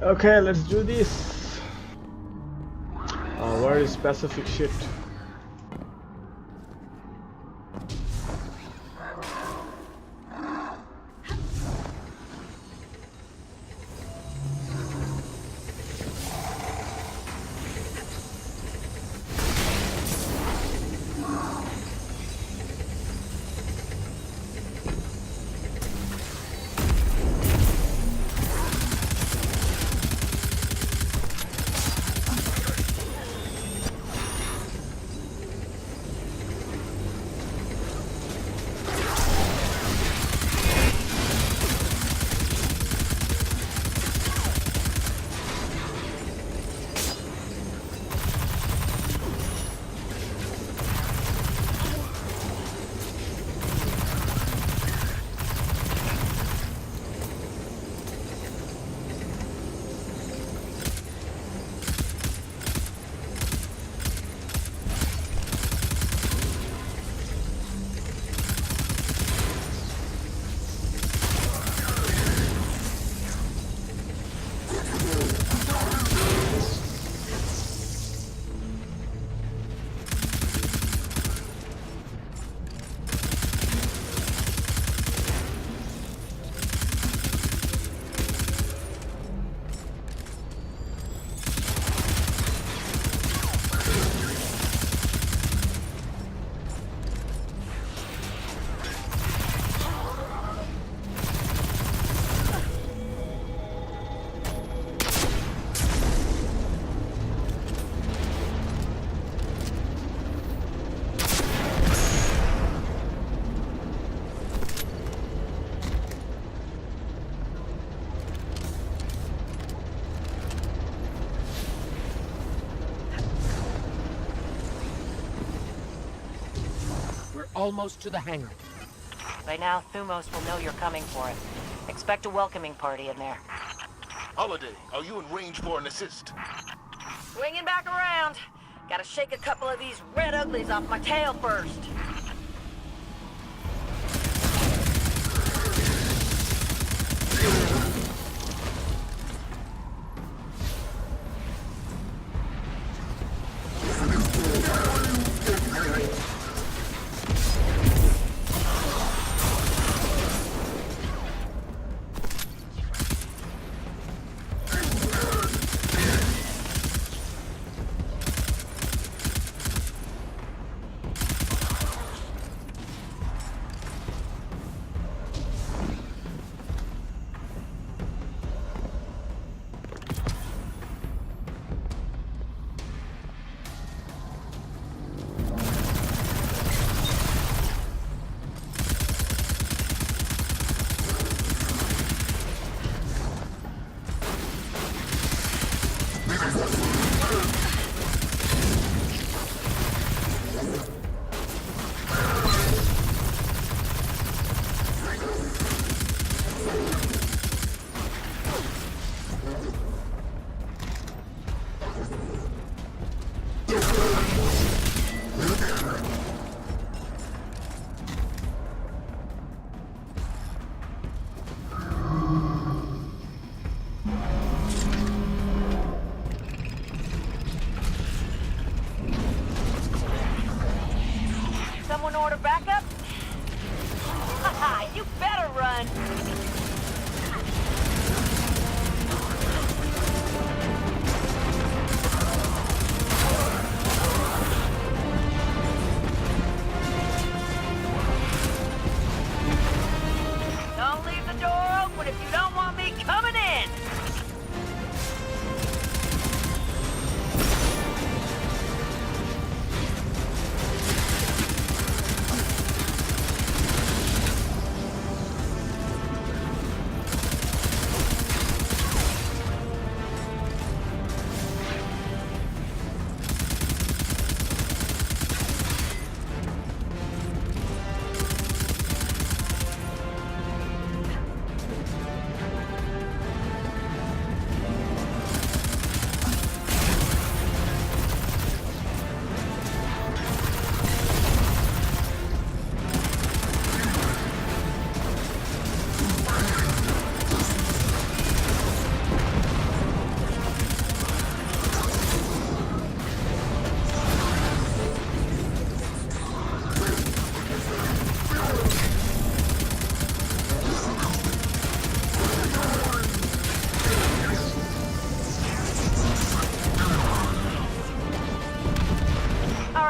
Okay, let's do this. Where is specific shit? Almost to the hangar. By now, Thumos will know you're coming for it. Expect a welcoming party in there. Holiday, are you in range for an assist? Swinging back around. Gotta shake a couple of these red uglies off my tail first.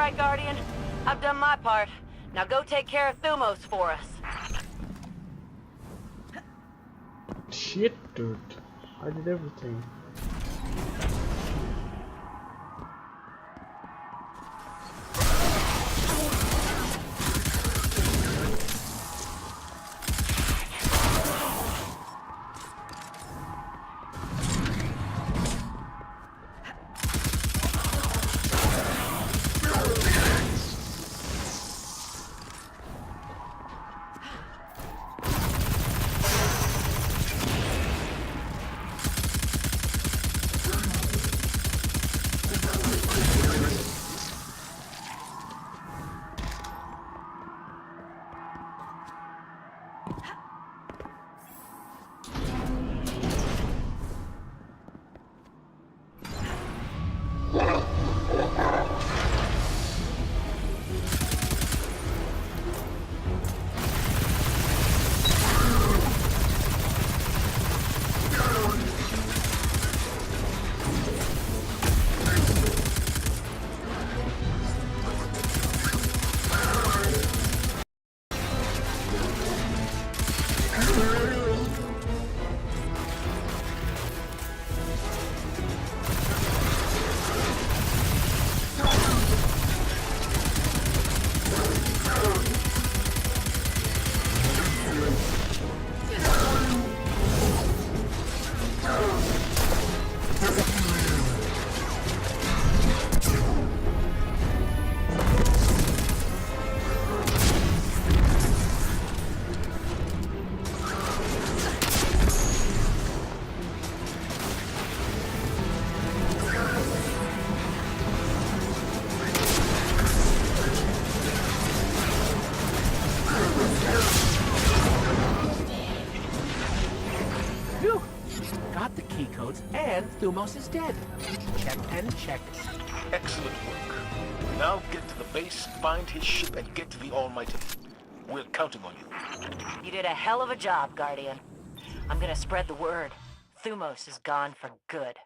right, Guardian. I've done my part. Now go take care of Thumos for us. Shit, dude. I did everything. Phew! Got the key codes, and Thumos is dead. Check and check. Excellent work. Now get to the base, find his ship, and get to the Almighty. We're counting on you. You did a hell of a job, Guardian. I'm gonna spread the word. Thumos is gone for good.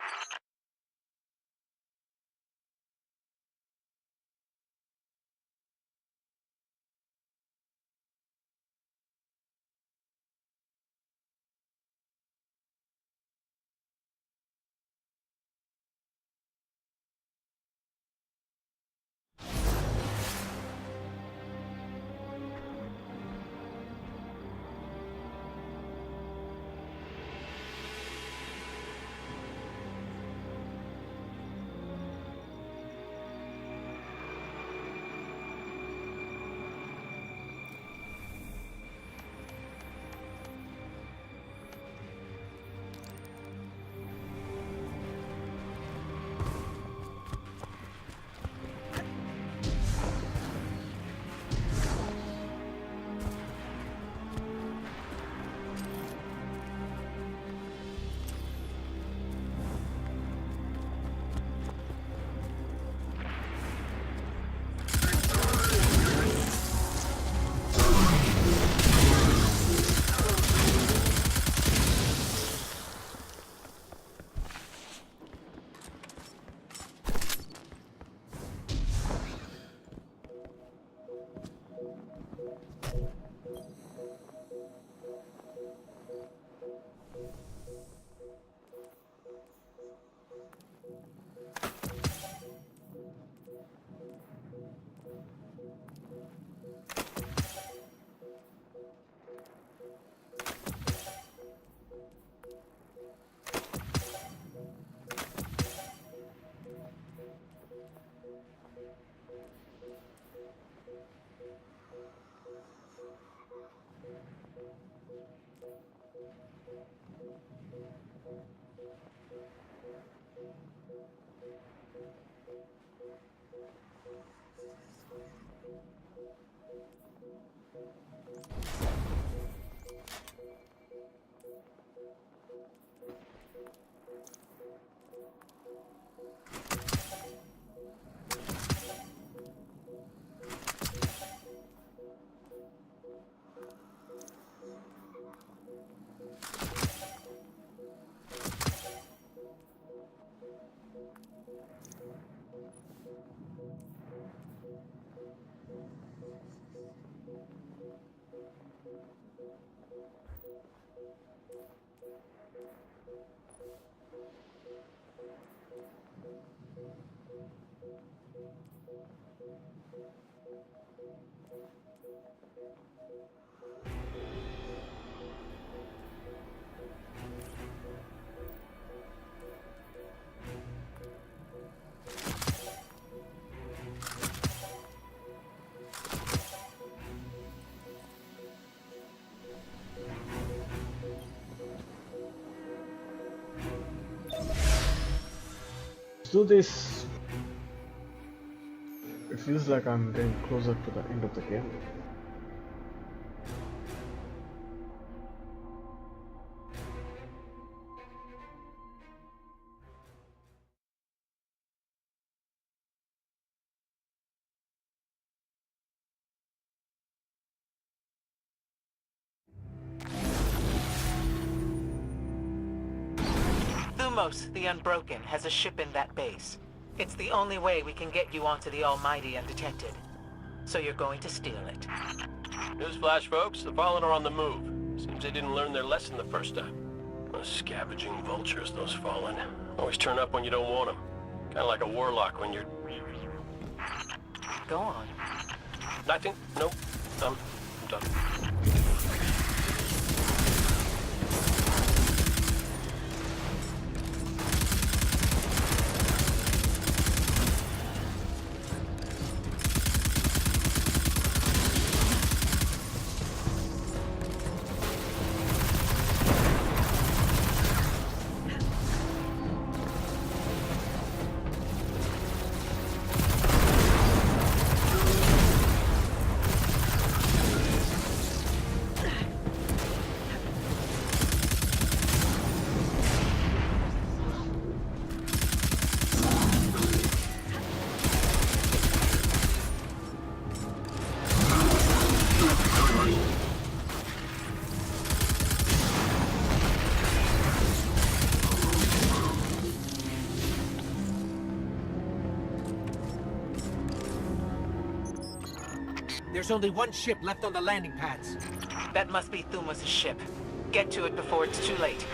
Let's do this. It feels like I'm getting closer to the end of the game. Thumos, the Unbroken, has a ship in that base. It's the only way we can get you onto the Almighty undetected. So you're going to steal it. Newsflash, folks. The Fallen are on the move. Seems they didn't learn their lesson the first time. Those scavenging vultures, those Fallen. Always turn up when you don't want them. Kind of like a warlock when you're... Go on. Nothing? Nope. I'm done. There's only one ship left on the landing pads. That must be Thumos' ship. Get to it before it's too late.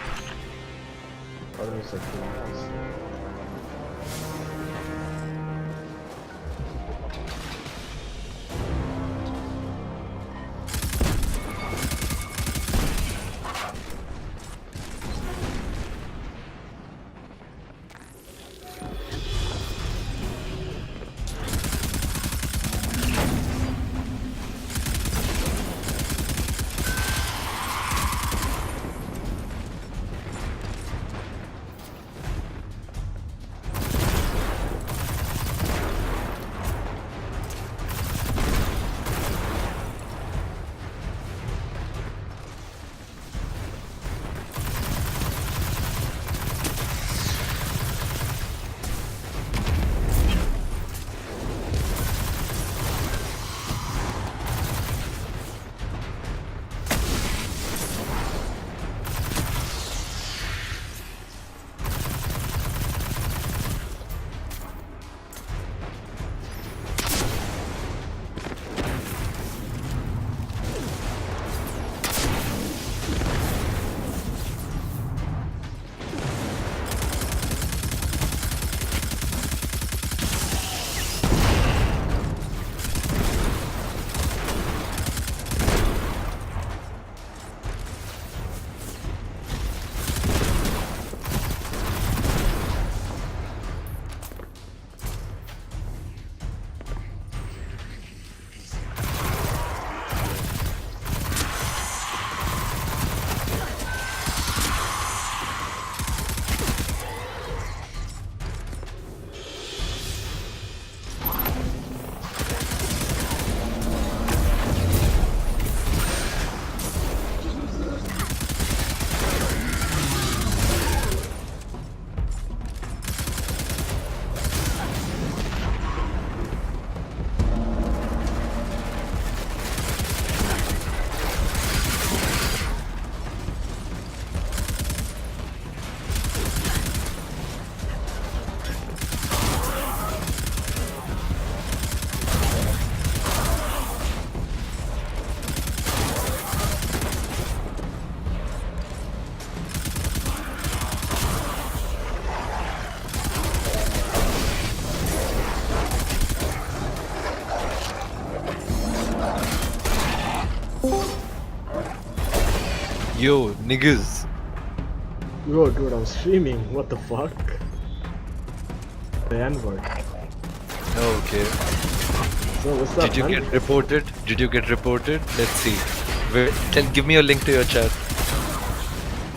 Yo, niggas. Yo, dude, I'm streaming. What the fuck? The N-word. Okay. So what's up, Did you man? get reported? Did you get reported? Let's see. Give me a link to your chat.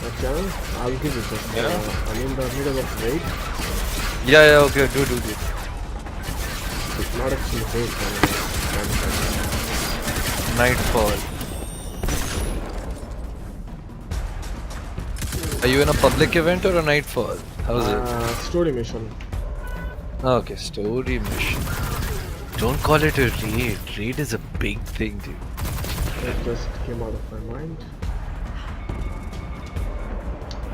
My channel? I'll give it just. Yeah. I'm in the middle of raid. Yeah, okay, do. It's not actually raid, man. Nightfall. Are you in a public event or a nightfall? How's it? Story mission. Okay, story mission. Don't call it a raid. Raid is a big thing, dude. It just came out of my mind.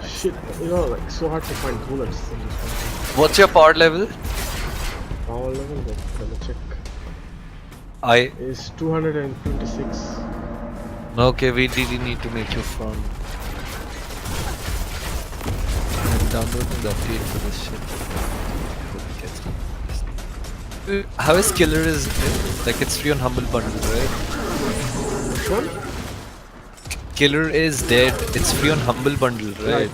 Shit, you know, like so hard to find bullets in this one. What's your power level? Power level, let me check. I is 226. Okay, we really need to make you fun. I'm downloading the update for this shit. How is Killer is like it's free on Humble Bundle, right? Which one? Killer is dead. It's free on Humble Bundle, right?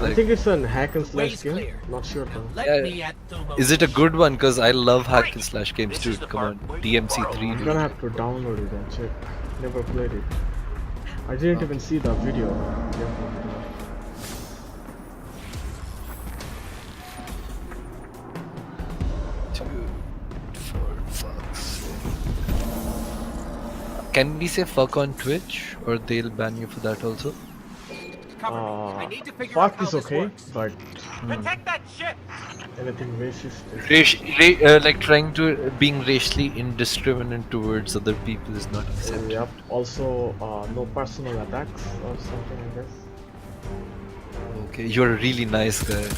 I think it's an hack and slash game. Not sure though. Yeah. Is it a good one? Cause I love hack and slash games, dude. Come on, DMC3. I'm gonna have to download it and check. Never played it. I didn't even see the video. Can we say fuck on Twitch, or they'll ban you for that also? Fuck is okay, but Protect that ship. anything racist is like trying to being racially indiscriminate towards other people is not accepted. Yep. Also, no personal attacks or something, I guess. Okay, you're a really nice guy.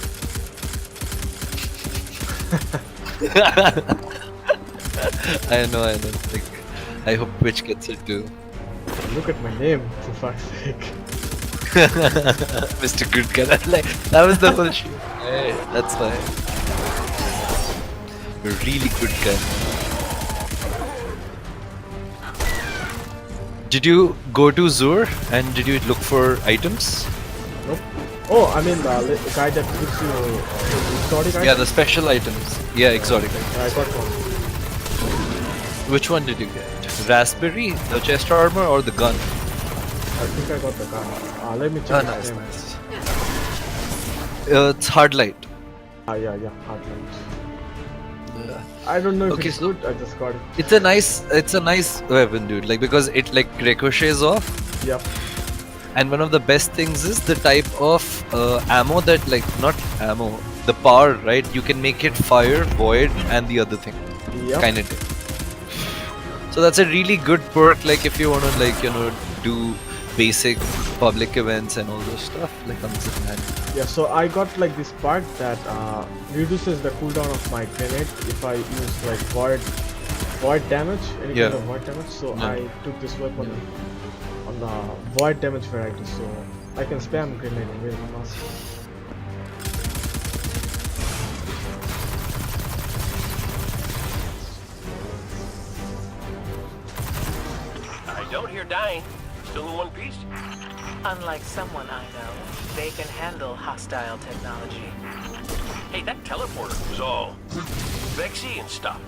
I know. Like, I hope Twitch gets it too. Look at my name, for fuck's sake. Mr. Good Guy. Like, that was the whole shit. Hey, that's fine. You're a really good guy. Did you go to Zur and did you look for items? Nope. Oh, I mean the guy that gives you exotic items? Yeah, the special items. Yeah, exotic items. I got one. Which one did you get? Raspberry, the chest armor, or the gun? I think I got the gun. Let me check. Nice. It's hard light. Yeah, hard light. I don't know if it's good. I just got it. It's a nice weapon, dude. Like because it like ricochets off. Yep. And one of the best things is the type of ammo that like not ammo, the power, right? You can make it fire, void, and the other thing. Yep. Kind of thing. So that's a really good perk. Like if you want to like do basic public events and all those stuff, like comes in handy. Yeah, so I got like this part that reduces the cooldown of my grenade if I use like void damage, any kind of void damage. So I took this weapon on the void damage variety, so I can spam grenade really fast. I don't hear dying. Still in one piece? Unlike someone I know, they can handle hostile technology. Hey, that teleporter was all vexy and stuff.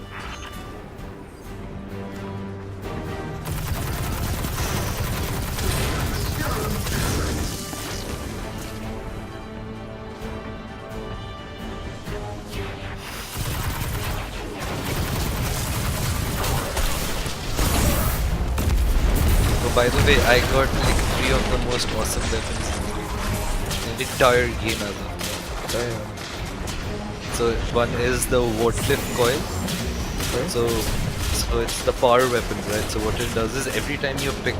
By the way, I got like 3 of the most awesome weapons in the entire game as of now. So one is the Warcliffe coil. So it's the power weapon, right? So what it does is every time you pick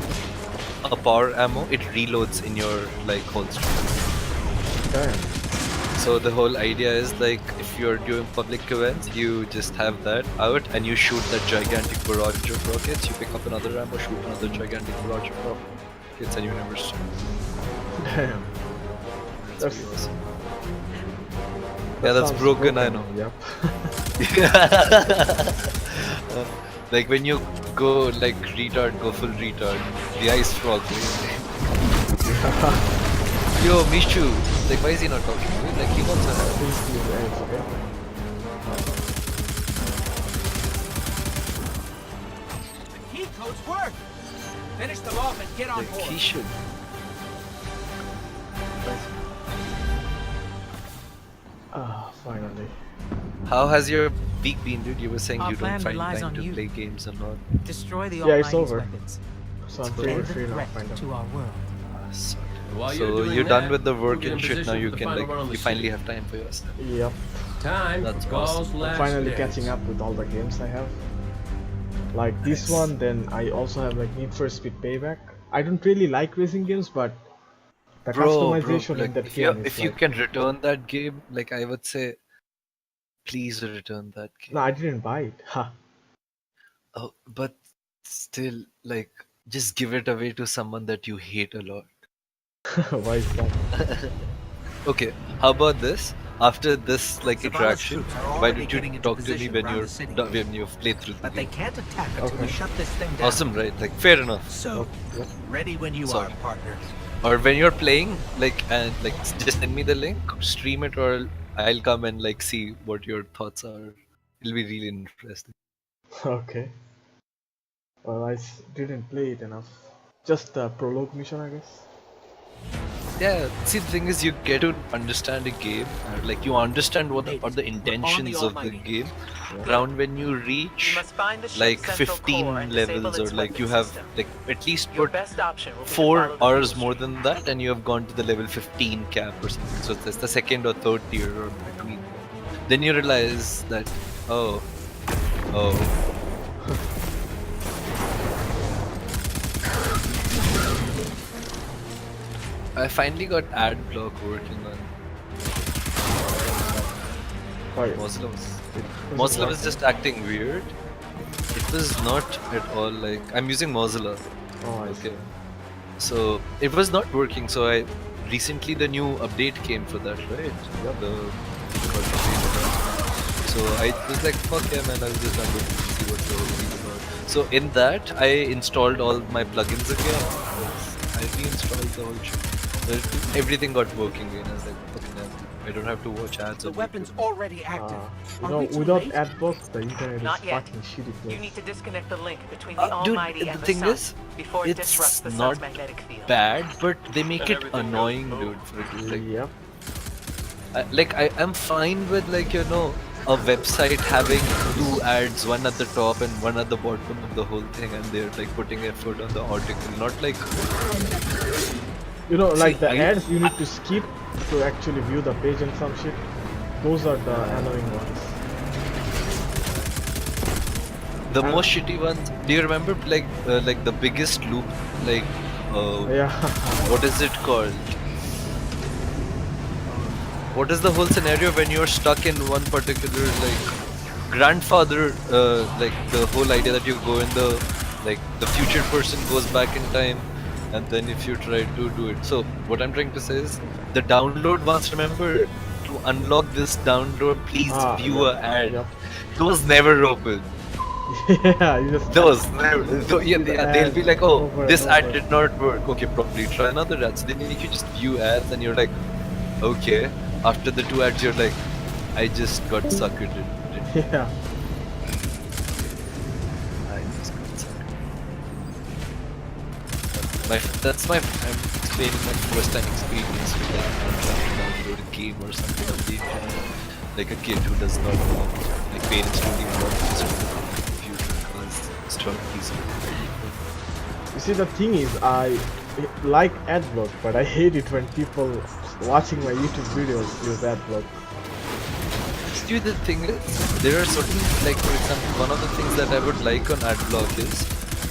a power ammo, it reloads in your like holster. Damn. So the whole idea is like if you're doing public events, you just have that out and you shoot that gigantic barrage of rockets. You pick up another ammo, shoot another gigantic barrage of rockets, and you never stop. Damn. That's pretty awesome. Yeah, that's broken, I know. Yep. Like when you go like retard, go full retard. The ice frog. Really. Yo, Mishu, like why is he not talking? Like he wants to have. Key codes work! Finish them off and get on Like board. he should. Finally. How has your week been, dude? You were saying Our you don't plan find relies time on to you. play games and all. Destroy the Yeah, it's Almighty's over. weapons. So I'm End the free now. threat Finally. to our world. While So you're doing you're done that, with the we'll work get in and shit. position Now you for the can final like run on the you finally city. have time for yourself. Yep. Time That's for Gall's awesome. last I'm finally dance. catching up with all the games I have. Like this one, then I also have like Need for Speed Payback. I don't really like racing games, but the customization in like that if game is if you like... can return that game, like I would say, please return that game. No, I didn't buy it. Ha. Oh, but still, like, just give it away to someone that you hate a lot. Why is that? Okay, how about this? After this like Zavala's interaction, troops are why already don't you getting into talk to me position when around you're the city. when you've played through the But they game? can't attack until we shut this thing down. Awesome, right? Like fair enough. So, ready when you Sorry. are, partner. Or when you're playing, like and like just send me the link, stream it, or I'll come and like see what your thoughts are. It'll be really interesting. Okay. Well, didn't play it enough. Just the prologue mission, I guess. Yeah, see the thing is you get to understand a game, like you understand what are the intentions of the game around when you reach must find the ship's like central 15 core and disable levels, or its like weapon you have system. like at least Your put best option will be to 4 follow the hours fuel more stream. than that and you have gone to the level 15 cap or something, so that's the second or third tier or between. Then you realize that oh I finally got ad block working on Mozilla. Mozilla was just acting weird. It was not at all like I'm using Mozilla. Oh, I okay. So it was not working. So I recently the new update came for that, right? Yep. So I was like, fuck yeah, man! I'll just download it and see what the whole thing is about. So in that, I installed all my plugins again. I reinstalled the whole shit. Everything got working again. I was like, okay, man, I don't have to watch ads. The weapon's already active. You know, without adblocks, the internet Not is yet. fucking shitty You place. need to disconnect the link between the Dude, Almighty the and the thing sun is, before it disrupts it's the not sun's magnetic field. bad, but they make it annoying, dude. For it, like, yeah. I'm fine with like a website having 2 ads, one at the top and one at the bottom of the whole thing, and they're like putting effort on the article, not like You know, like the I- ads you need to skip to actually view the page and some shit. Those are the annoying ones. the most shitty ones. Do you remember like the biggest loop, like Yeah. what is it called? What is the whole scenario when you're stuck in one particular like grandfather? Like the whole idea that you go in the future person goes back in time, and then if you try to do it. So what I'm trying to say is the download ones. Remember to unlock this download, please view a ad. Those never open. Yeah, you just Those never. They'll be like, oh, over this and ad over. did not work. Okay, probably try another ad. So they make you just view ads, and you're like, okay. After the 2 ads, you're like, I just got suckered in. Yeah. I just got suckered. I'm explaining my first time experience with like trying to download a game or something on the internet. Like a kid who does not know, like parents don't even want to use the computer because it's too easy. You see, the thing is, I like adblock, but I hate it when people watching my YouTube videos use adblock. Dude, the thing is, there are certain, like for example, one of the things that I would like on adblock is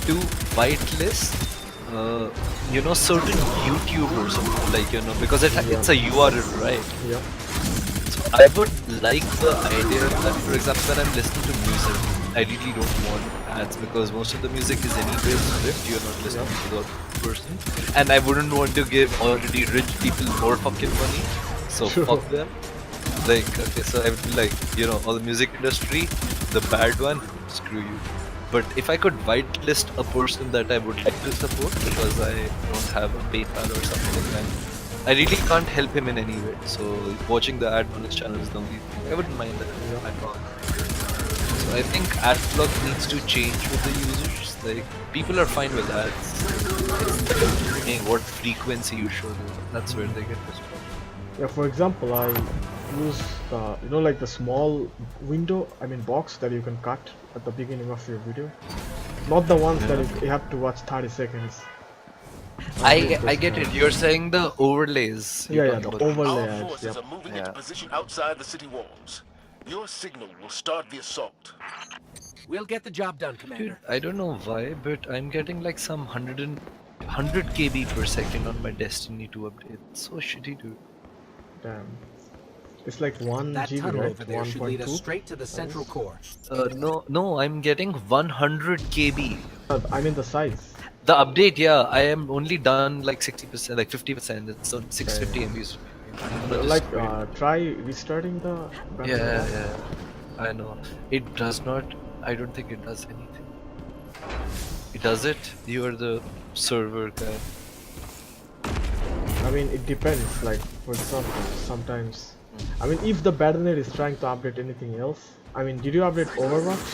to whitelist, certain YouTubers, like because it's a URL, right? Yeah. So I would like the idea that, for example, when I'm listening to music, I really don't want ads because most of the music is anyways ripped. You're not listening to the person, and I wouldn't want to give already rich people more fucking money. So fuck them. Like, okay, so I would be like, all the music industry, the bad one, screw you. But if I could whitelist a person that I would like to support because I don't have a PayPal or something, and I really can't help him in any way. So watching the ad on his channel is the only thing. I wouldn't mind that. I promise. So I think ad block needs to change with the users. Like people are fine with ads. It's what frequency you show them. That's where they get this problem. Yeah, for example, I use the, you know, like the small window, I mean box that you can cut at the beginning of your video. Not the ones that you have to watch 30 seconds. I get it. You're saying the overlays. Yeah, the overlay Our ads. forces Yep. are moving into position outside the city walls. Your signal will start the assault. We'll get the job done, Commander. Dude, I don't know why, but I'm getting like some 100 KB per second on my Destiny 2 update. It's so shitty, dude. Damn. It's like 1 That GB, tunnel right? over there should lead us 1.2? straight to the central core. No, I'm getting 100 KB. I mean the size. The update, yeah, I am only done like 60%, like 50%. It's on 650 MBs. Like, try restarting the... Yeah, I know. It does not, I don't think it does anything. It does it? You are the server guy. I mean, it depends. Like, for example, sometimes... I mean, if the Battle.net is trying to update anything else... I mean, did you update Overwatch?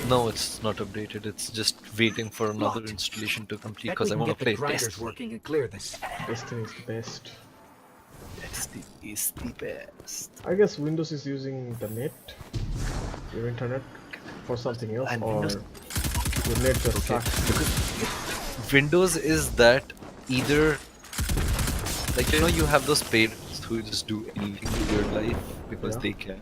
No, it's not updated. It's just waiting for another installation to complete because I want to play Destiny. Working and clear this. Destiny is the best. Destiny is the best. I guess Windows is using the net, your internet, for something else, And or Windows... your net just sucks. Windows is that either, like, you know, you have those parents who just do anything with their life because they can.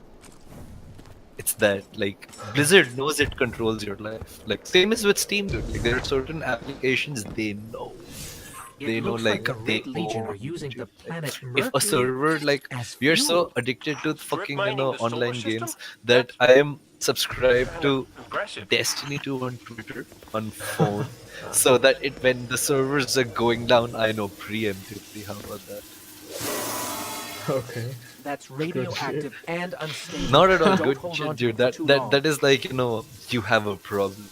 It's that, like, Blizzard knows it controls your life. Like, same as with Steam, dude. Like, there are certain applications they know. They know, like, the Red Legion are using the planet Mercury if a server, like, as we are fuel. so addicted to fucking, you mining know, the solar online system? games that I am subscribed to Impressive. Destiny 2 on Twitter, on phone, so that when the servers are going down, I know preemptively. How about that? Okay. That's radioactive and unstable. Not at all Don't good hold shit, on to dude. it for too long. That is like, you know, you have a problem.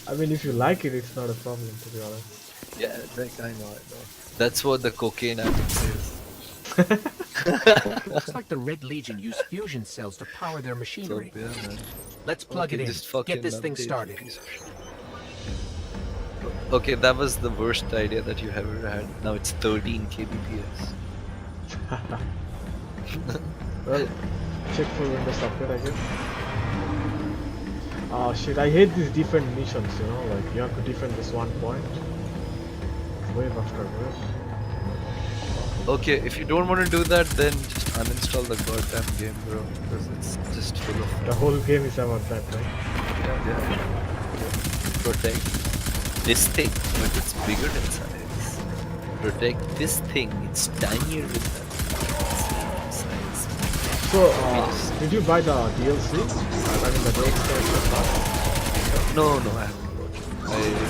I mean, if you like it, it's not a problem, to be honest. Yeah, like, I know. That's what the cocaine addict says. Looks like the Red Legion use fusion cells to power their machinery. So, yeah, man. Let's plug it in. Just fucking Get this thing update, started. piece of shit. Okay, that was the worst idea that you ever had. Now it's 13 kbps. Well, check for Windows update, I guess. Oh shit, I hate these different missions, you know, like you have to defend this one point. Wave after wave. Okay, if you don't want to do that, then just uninstall the goddamn game, bro, because it's just full of... The whole game is about that, right? Yeah. Protect this thing, but it's bigger in size. Protect this thing, it's tinier in size. So, did you buy the DLC? I mean, the expansion pass? No, I haven't bought it.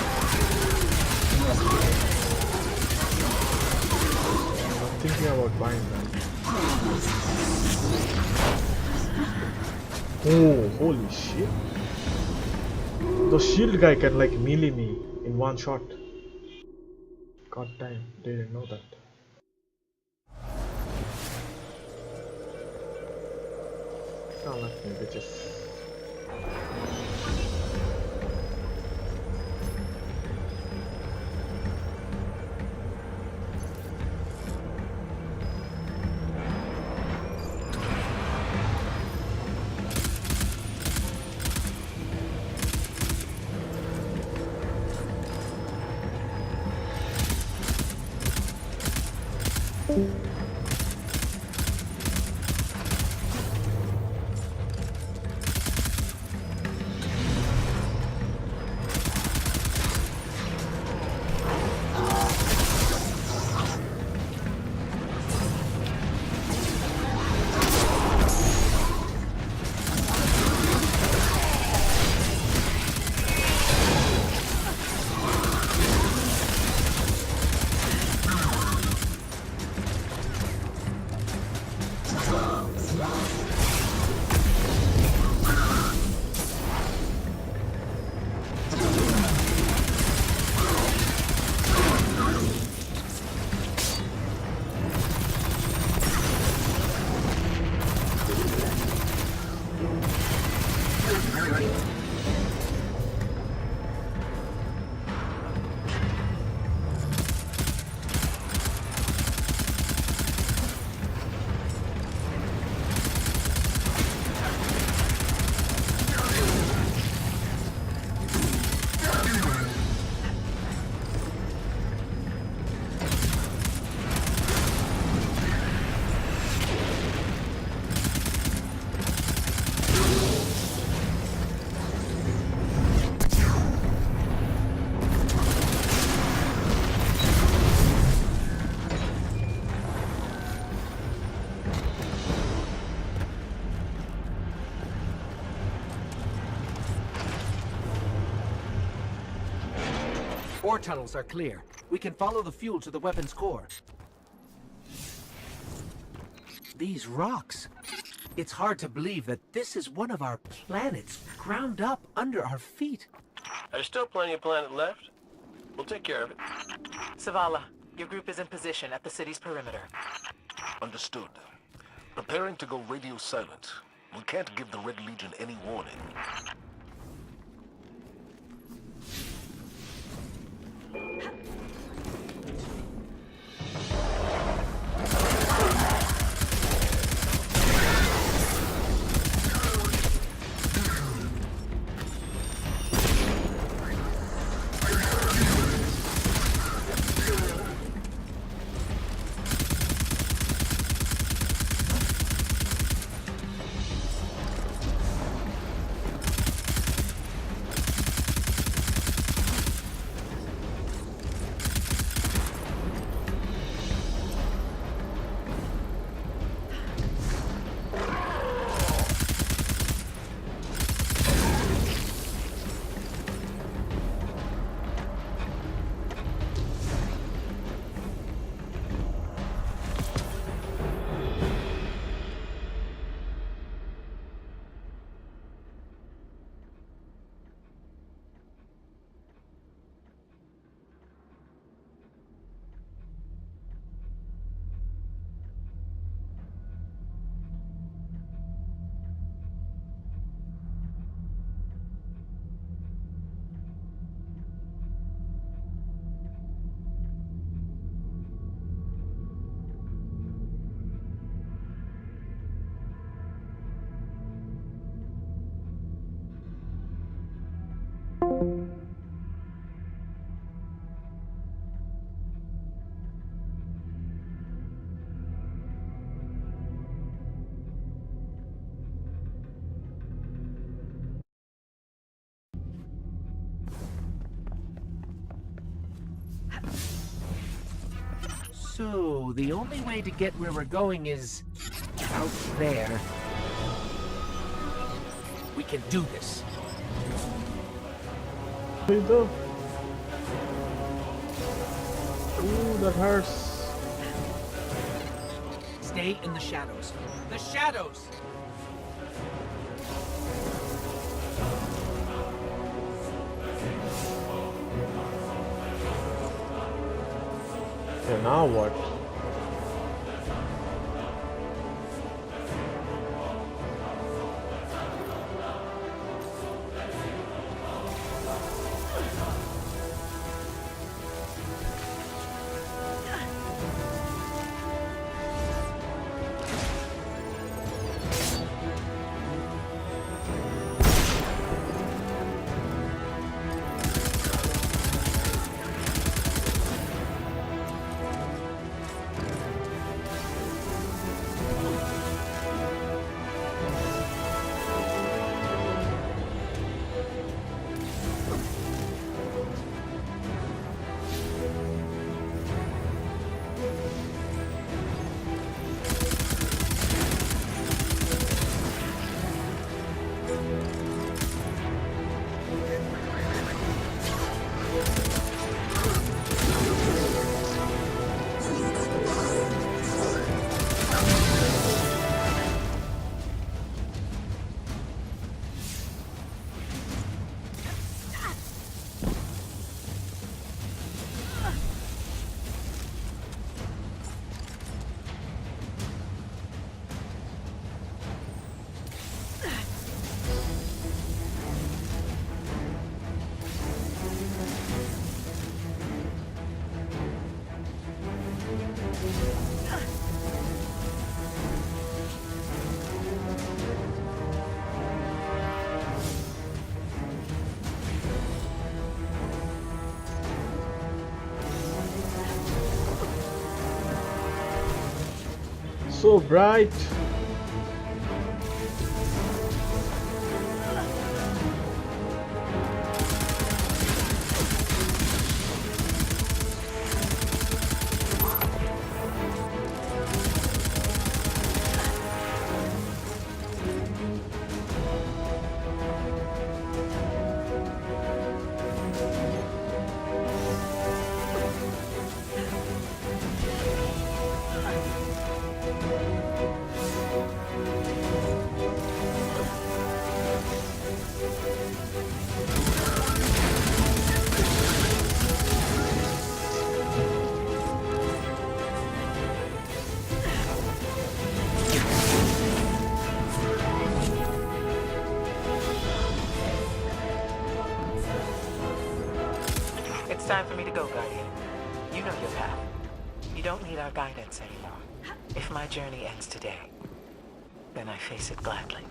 I'm thinking about buying that. Oh, holy shit. The shield guy can like melee me in one shot. God damn, didn't know that. Now let me bitches. Ore tunnels are clear. We can follow the fuel to the weapon's core. These rocks. It's hard to believe that this is one of our planets ground up under our feet. There's still plenty of planet left. We'll take care of it. Zavala, your group is in position at the city's perimeter. Understood. Preparing to go radio silent. We can't give the Red Legion any warning. So, the only way to get where we're going is out there. We can do this. Ooh, that hurts. Stay in the shadows. The shadows! Okay, now what? so bright. It's time for me to go, Guardian. You know your path. You don't need our guidance anymore. If my journey ends today, then I face it gladly.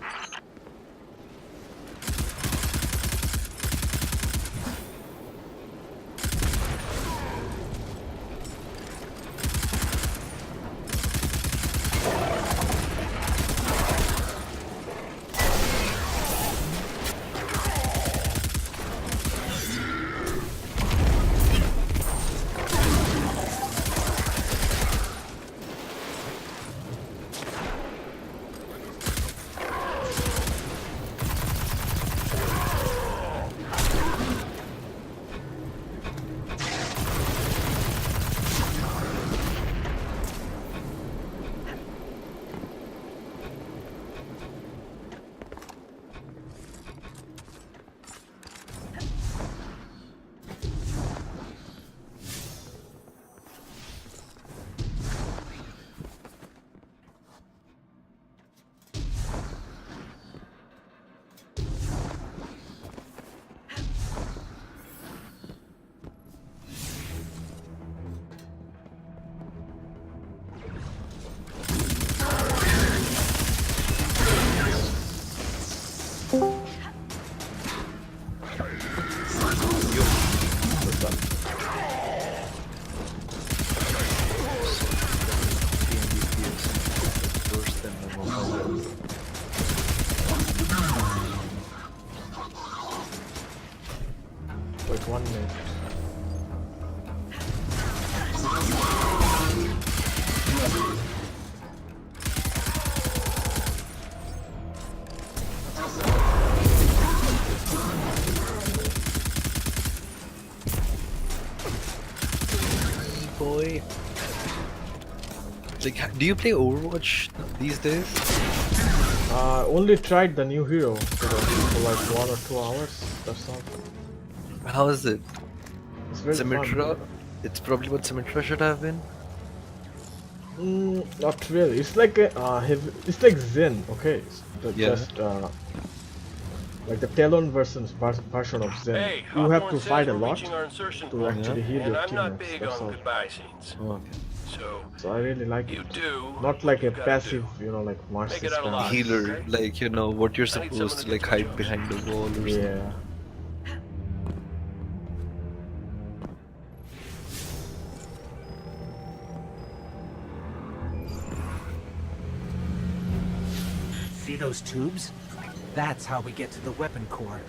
Wait 1 minute. Boy. Like, do you play Overwatch these days? Only tried the new hero for like 1 or 2 hours. That's all. How is it? It's very Symmetra? fun. It's probably what Symmetra should have been. Not really. It's like a it's like Zen, okay? Yeah. Just like the Talon version of Zen. Hey, You have to Hawthorne fight a says we're lot reaching our insertion to point, actually heal and your I'm not teammates. big That's on all. goodbye scenes. Oh, okay. So I really like you it. do Not like a what you gotta passive, do. you know, like Mars Make it system. out alive. Healer, okay? like, you know, what you're I need supposed someone to to like get hide some behind the wall or something. Yeah. See those tubes? That's how we get to the weapon core.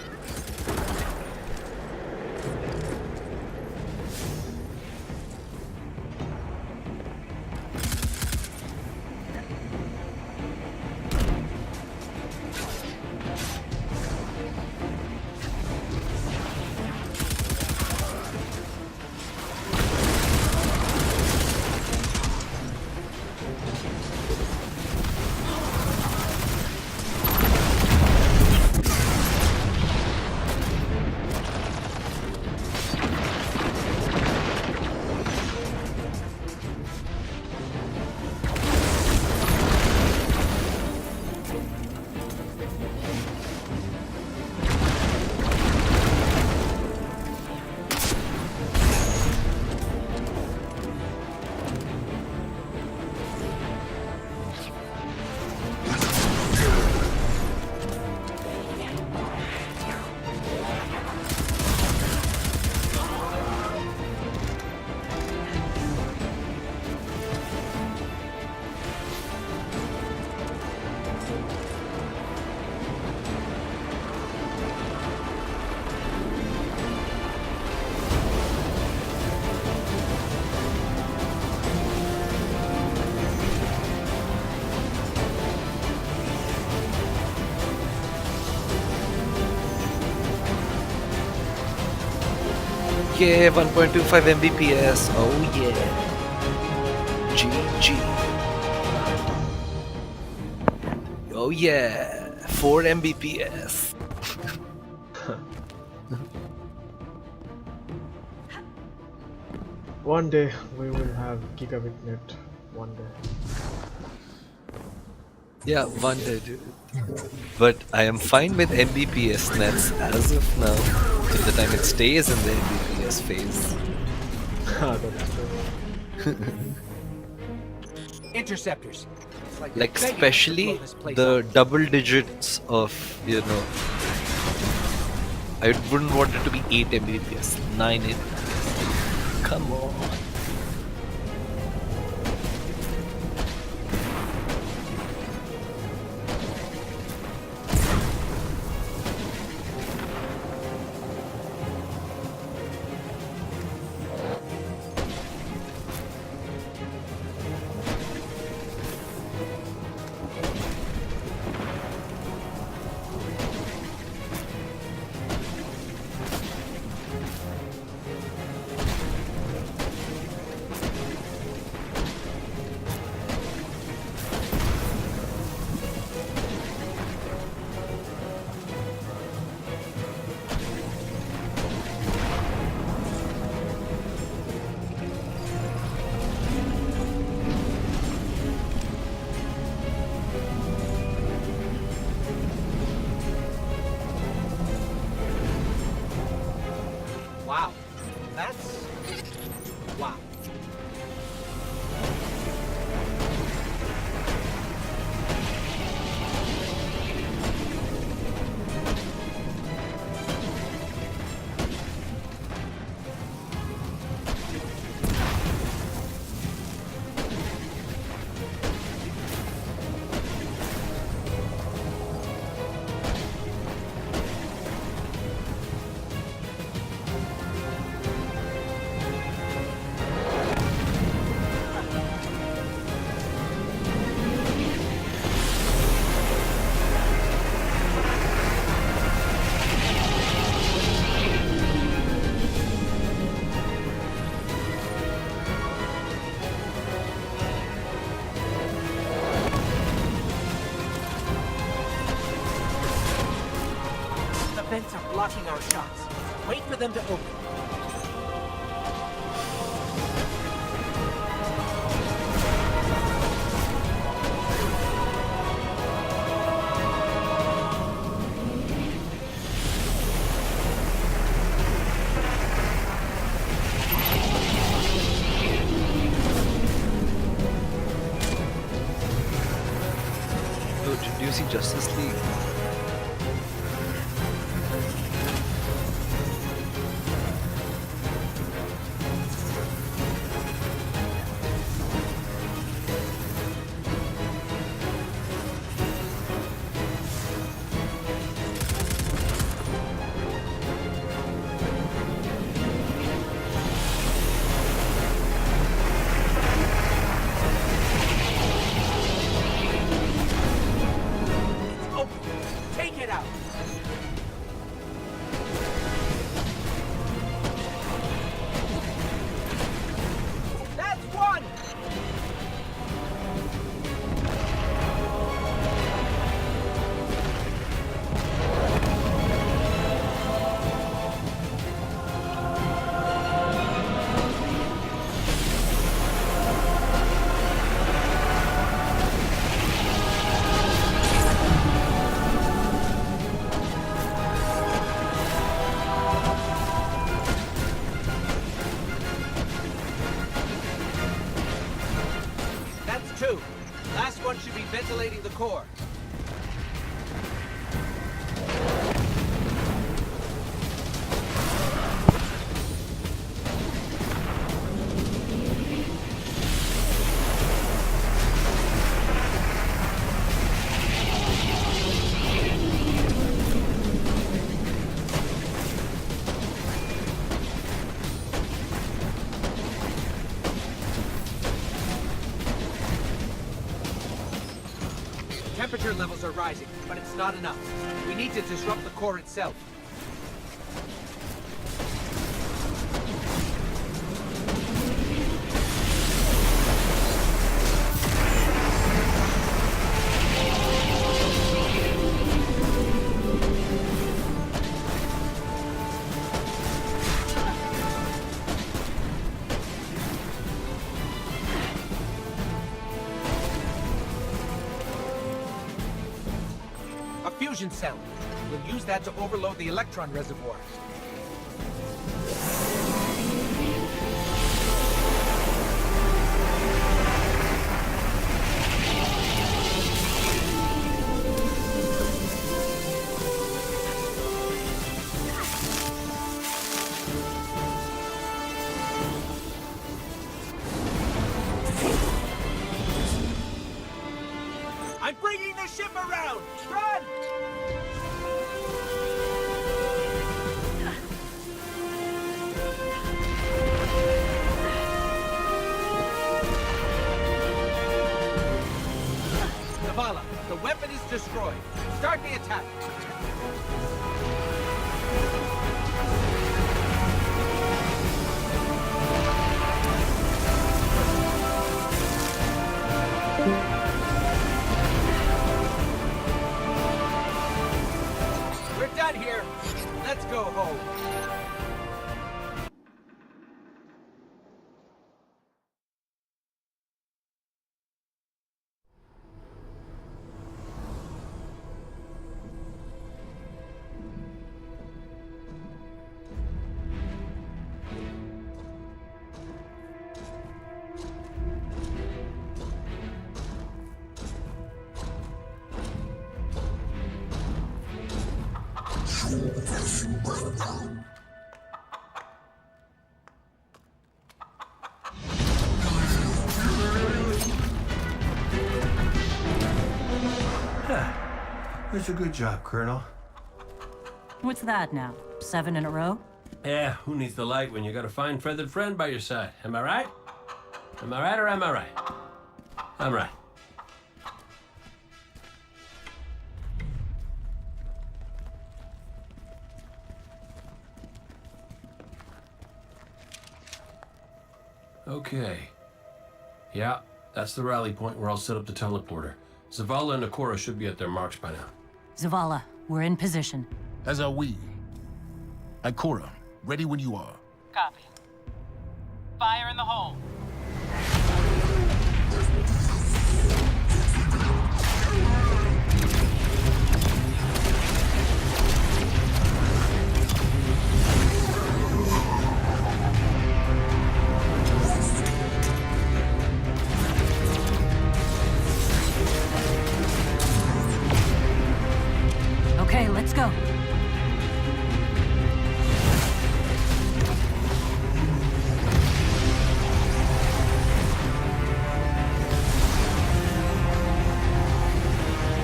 Okay, 1.25 Mbps. Oh yeah. GG. Oh yeah. 4 Mbps. One day we will have gigabit net. One day. Yeah, one day, dude. But I am fine with Mbps nets as of now, till the time it stays in the Mbps phase. That's true. Interceptors. It's Like they're begging us to especially blow this place the up. double digits of, you know, I wouldn't want it to be 8 Mbps, 9 Mbps. Come on. Wow. That's... wow. The vents are blocking our shots. Wait for them to open. Oh, did you see Justice League? Take it out! That's one! That's two. Last one should be ventilating the core. Temperature levels are rising, but it's not enough. We need to disrupt the core itself. fusion cell. We'll use that to overload the electron reservoir. I'm bringing the ship around! Run! Zavala, the weapon is destroyed. Start the attack. We're done here. Let's go home. That's a good job, Colonel. What's that now? 7 in a row? Yeah, who needs the light when you got a fine feathered friend by your side? Am I right? Am I right or am I right? I'm right. Okay. Yeah, that's the rally point where I'll set up the teleporter. Zavala and Ikora should be at their marks by now. Zavala, we're in position. As are we. Ikora, ready when you are. Copy. Fire in the hole. Okay, let's go.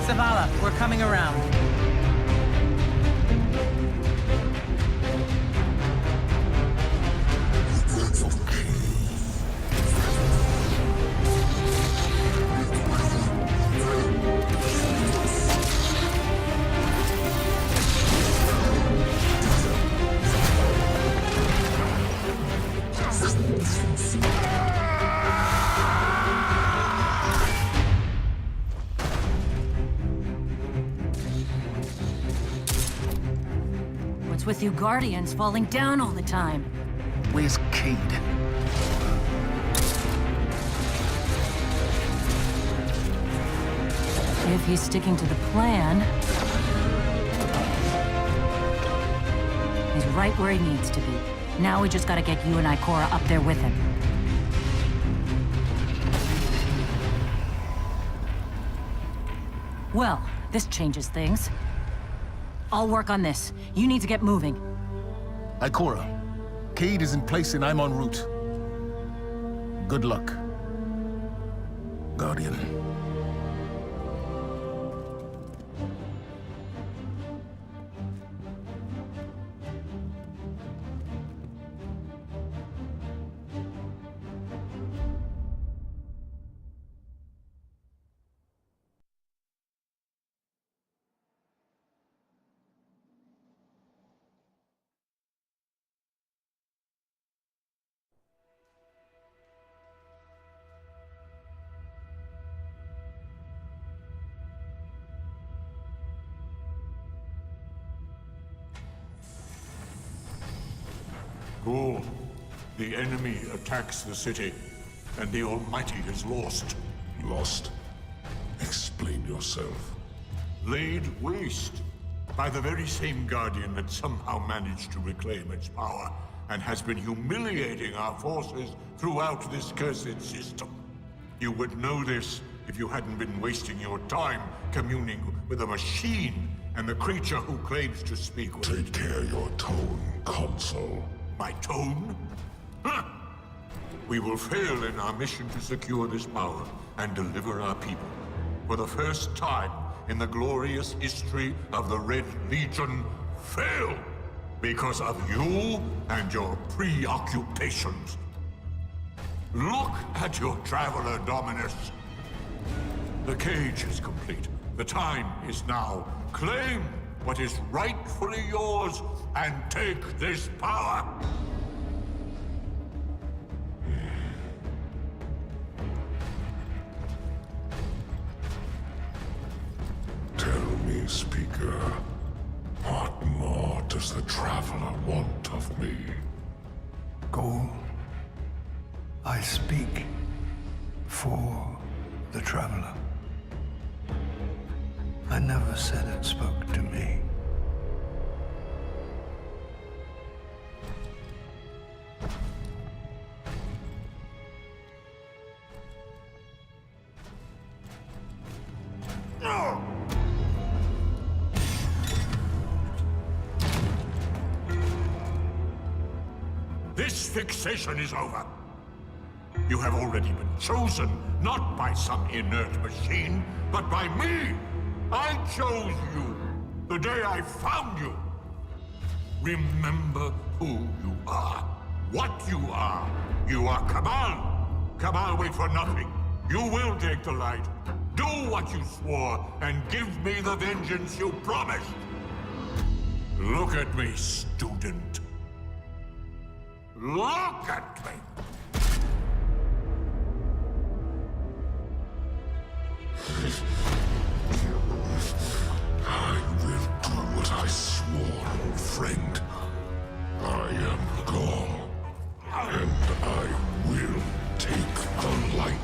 Zavala, we're coming around. What's with you Guardians falling down all the time? Where's Cade? If he's sticking to the plan, he's right where he needs to be. Now we just gotta get you and Ikora up there with him. Well, this changes things. I'll work on this. You need to get moving. Ikora, Cade is in place and I'm en route. Good luck, Guardian. Ghoul, the enemy attacks the city, and the Almighty is lost. Lost? Explain yourself. laid waste by the very same Guardian that somehow managed to reclaim its power and has been humiliating our forces throughout this cursed system. You would know this if you hadn't been wasting your time communing with a machine and the creature who claims to speak with... Take care your tone, Consul. My tone? Huh. We will fail in our mission to secure this power and deliver our people. For the first time in the glorious history of the Red Legion, fail because of you and your preoccupations. Look at your Traveler, Dominus. The cage is complete. The time is now. Claim what is rightfully yours and take this power. Tell me, Speaker, what more does the Traveler want of me? Go. I speak for the Traveler. I never said it spoke to me. This fixation is over. You have already been chosen, not by some inert machine, but by me. I chose you the day I found you. Remember who you are, what you are. You are Cabal. Cabal wait for nothing. You will take the light. Do what you swore, and give me the vengeance you promised. Look at me, student. Look at me! I will do what I swore, old friend. I am Gaul, and I will take the light.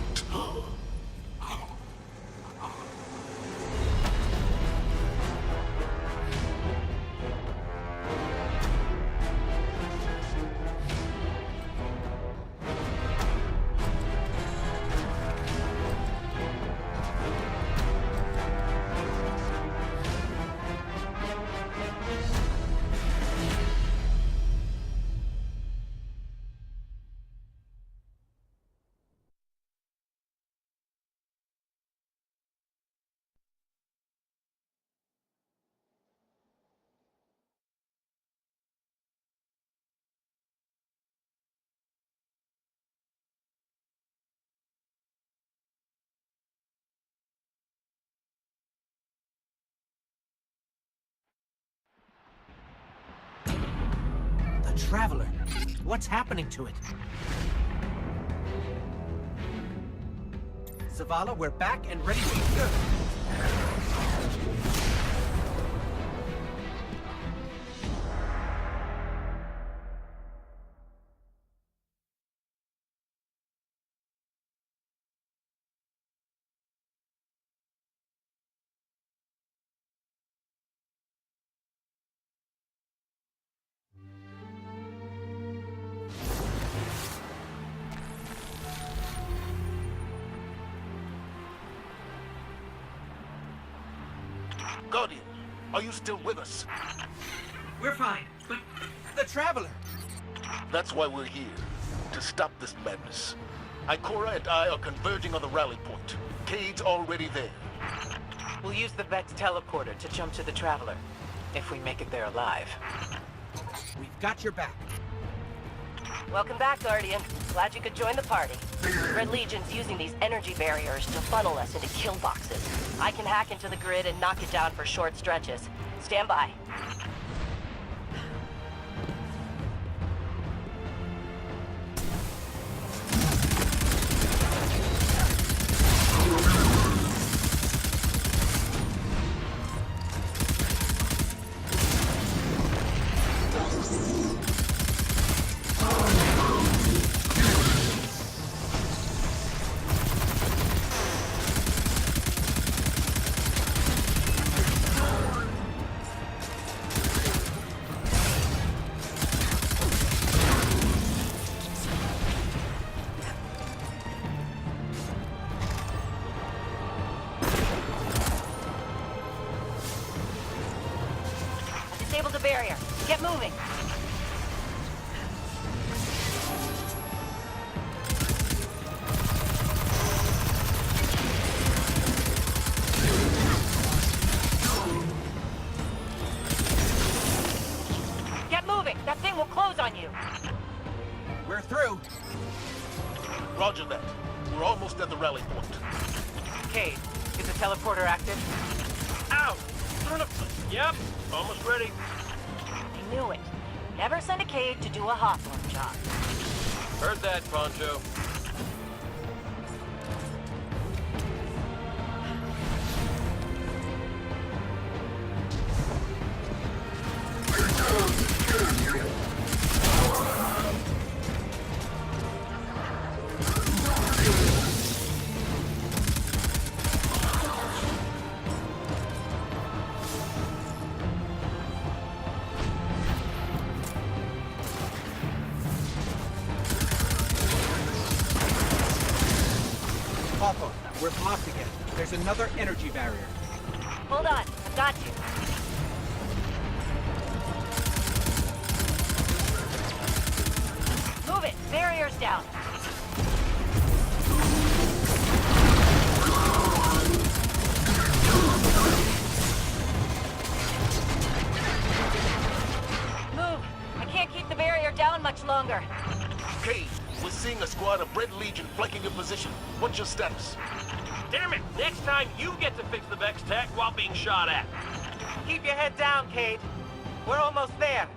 The Traveler. What's happening to it? Zavala, we're back and ready to... Guardian, are you still with us? We're fine, but the Traveler! That's why we're here, to stop this madness. Ikora and I are converging on the rally point. Cade's already there. We'll use the Vex teleporter to jump to the Traveler, if we make it there alive. We've got your back. Welcome back, Guardian. Glad you could join the party. Red Legion's using these energy barriers to funnel us into kill boxes. I can hack into the grid and knock it down for short stretches. Stand by. Get moving. Get moving. That thing will close on you. We're through. Roger that. We're almost at the rally point. Cade, is the teleporter active? Ow! Yep, almost ready. I knew it. Never send a Cade to do a Hawthorne job. Heard that, Poncho. Hawthorne, we're blocked again. There's another energy barrier. Hold on. I've got you. Move it. Barrier's down. Move. I can't keep the barrier down much longer. Cade, we're seeing a squad of Red Legion flanking your position. What's your status? Damn it! Next time you get to fix the Vex tech while being shot at. Keep your head down, Cade. We're almost there.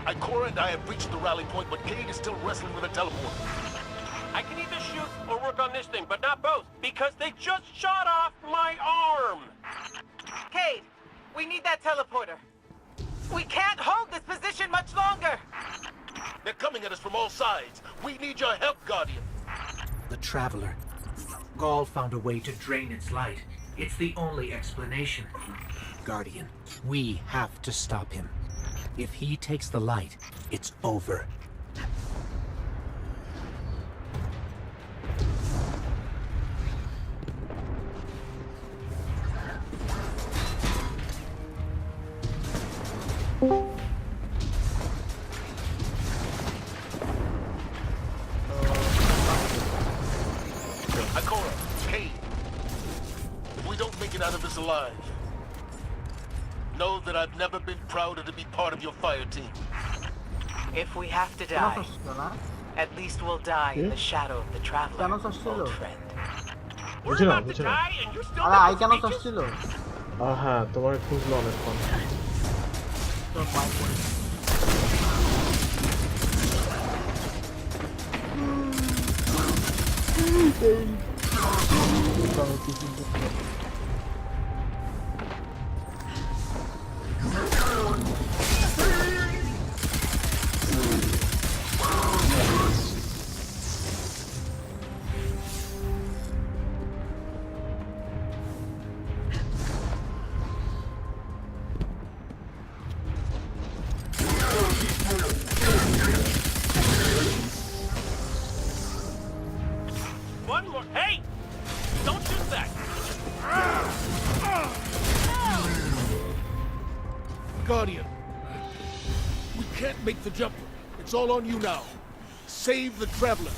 Ikora and I have reached the rally point, but Cade is still wrestling with a teleporter. I can either shoot or work on this thing, but not both, because they just shot off my arm! Cade, we need that teleporter. We can't hold this position much longer. They're coming at us from all sides. We need your help, Guardian. The Traveler. Gaul found a way to drain its light. It's the only explanation. Guardian, we have to stop him. If he takes the light, it's over. Ikora, Cade, if we don't make it out of this alive, know that I've never been prouder to be part of your fire team. If we have to die, at least we'll die in the shadow of the Traveler, old friend. We're about to die and you're still আরে I making কেন speeches? চাচ্ছিল হ্যাঁ তোমার খুঁজলো অনেকক্ষণ তোর mic One more. Hey! Don't shoot that! Guardian, we can't make the jump. It's all on you now. save the traveler.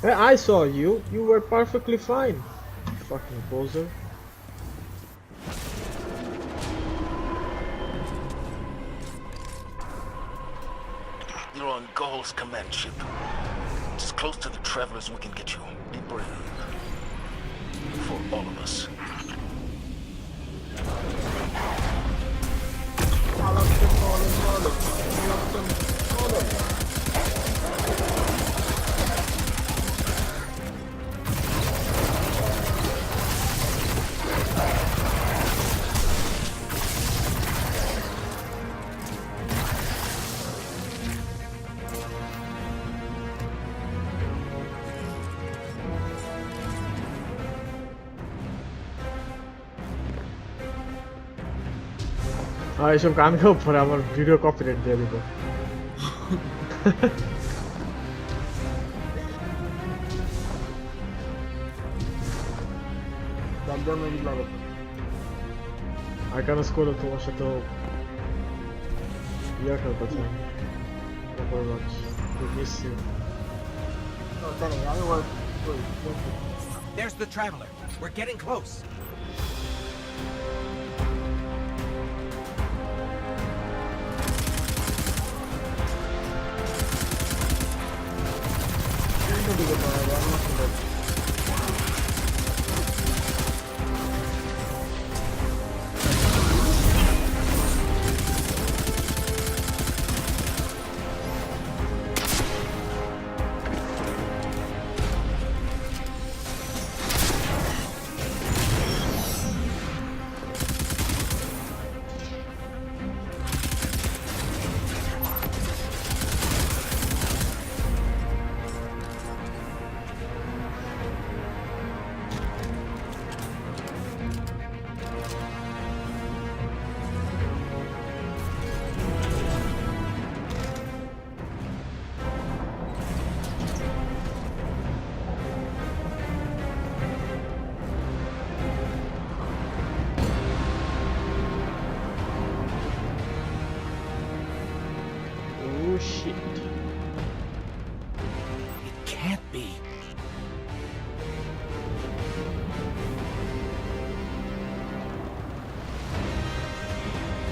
Hey, I saw you. You were perfectly fine. Fucking poser. You're on Gaul's command ship. As close to the travelers we can get you. Be brave. For all of us. এইসব গান গাও পরে আমার video copyright দিয়ে দিব আইকানাস করে তোমার সাথে ইয়া খেলতে চাই Overwatch. We miss you. There's the traveler. We're getting close. Shit. It can't be.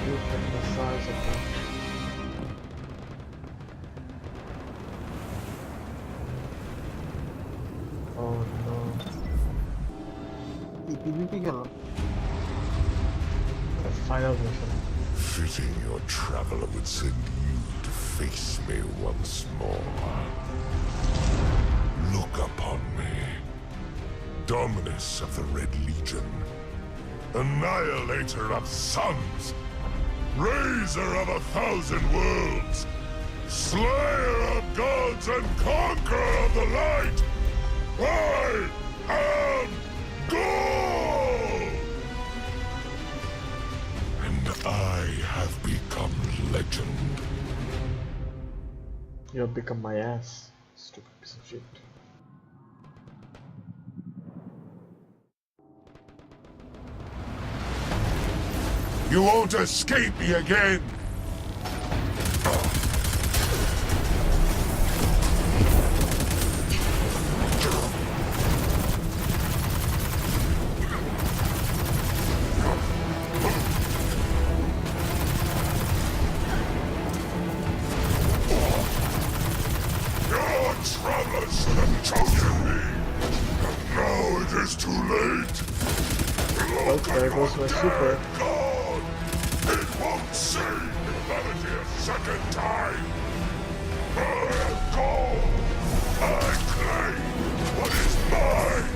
Look at the size of that. Oh no. The final mission. Fitting your traveler would send you to face me once more. Look upon me. Dominus of the Red Legion. Annihilator of suns. Raiser of 1,000 worlds. Slayer of gods and conqueror of the light. I am Gaul! And I have become legend. You have become my ass, stupid piece of shit. You won't escape me again! There goes my super. God! It won't save humanity a second time! I am Gaul! I claim what is mine!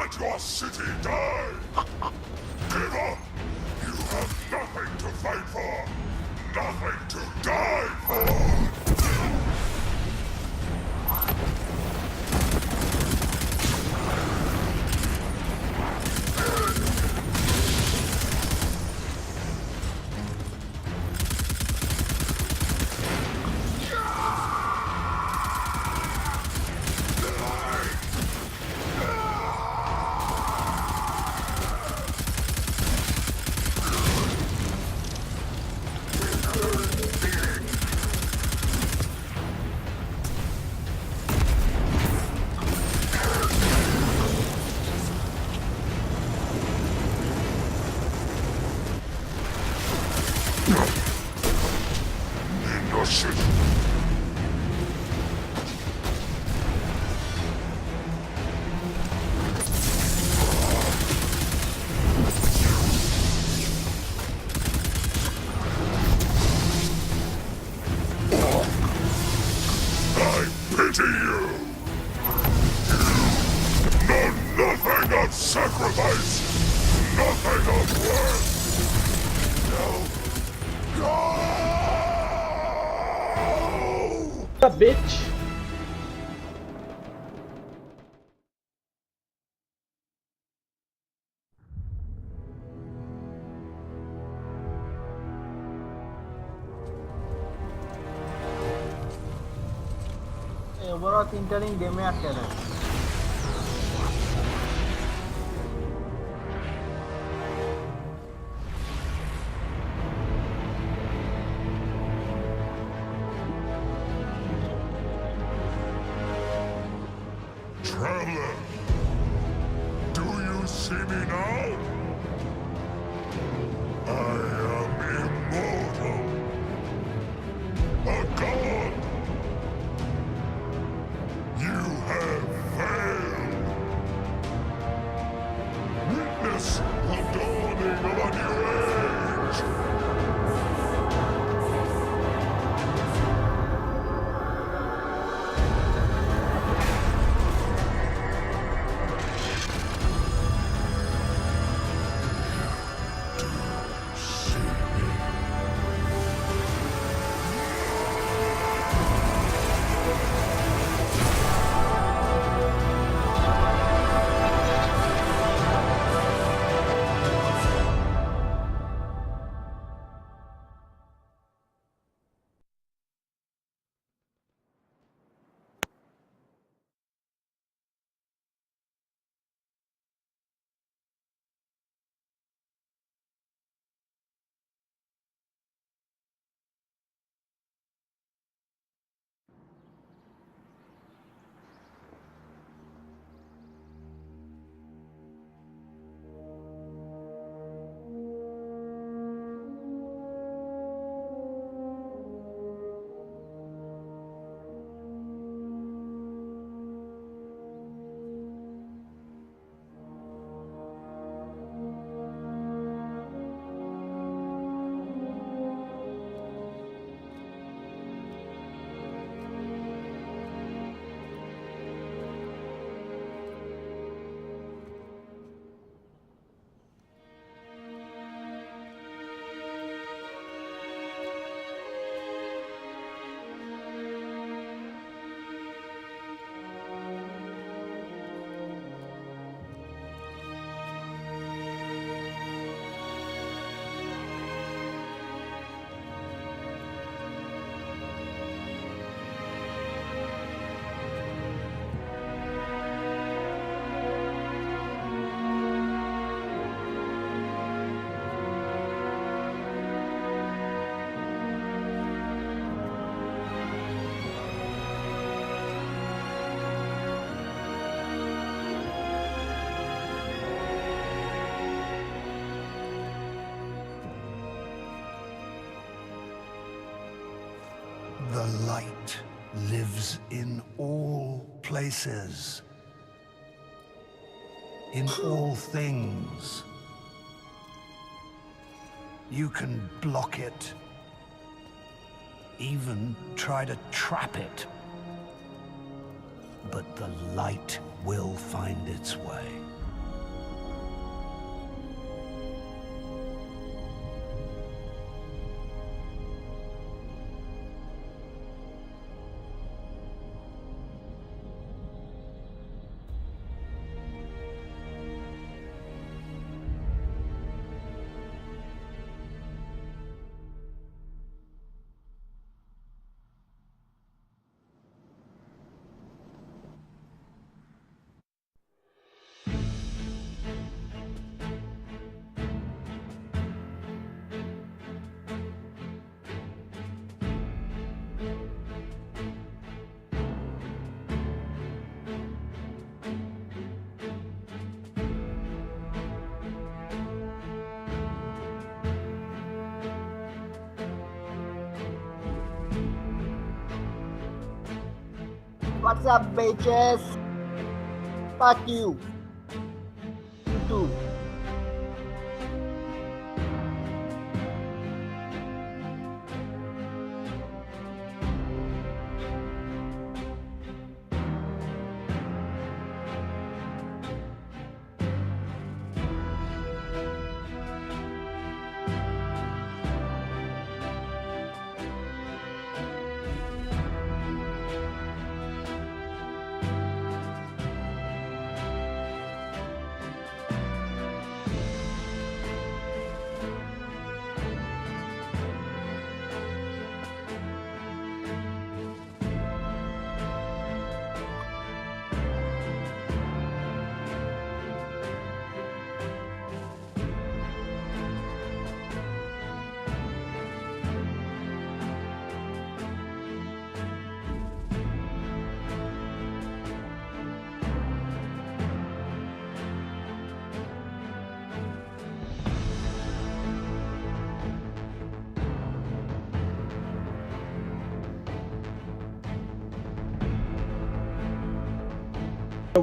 Let your city die! Give up! You have nothing to fight for! Nothing to die for! Pity you! You know nothing of sacrifice! Nothing of worth! No! Go! The bitch! Overall তিনটা ring গেমে আটকে দেয় Traveler! Do you see me now? I am immortal! A god! You have failed! Witness the dawning of a new age! The light lives in all places, in all things. You can block it, even try to trap it. But the light will find its way. What's up, bitches? Fuck you. You too.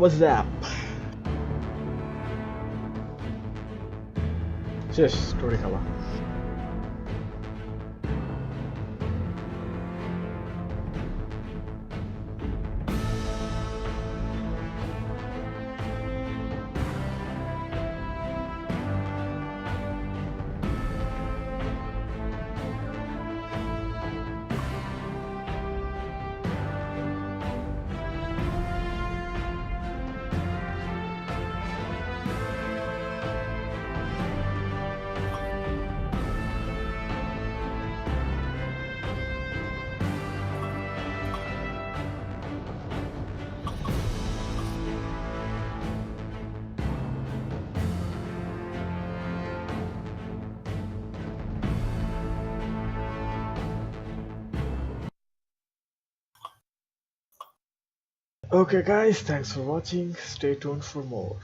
What's up? শেষ story খেলা। Okay guys, thanks for watching. Stay tuned for more.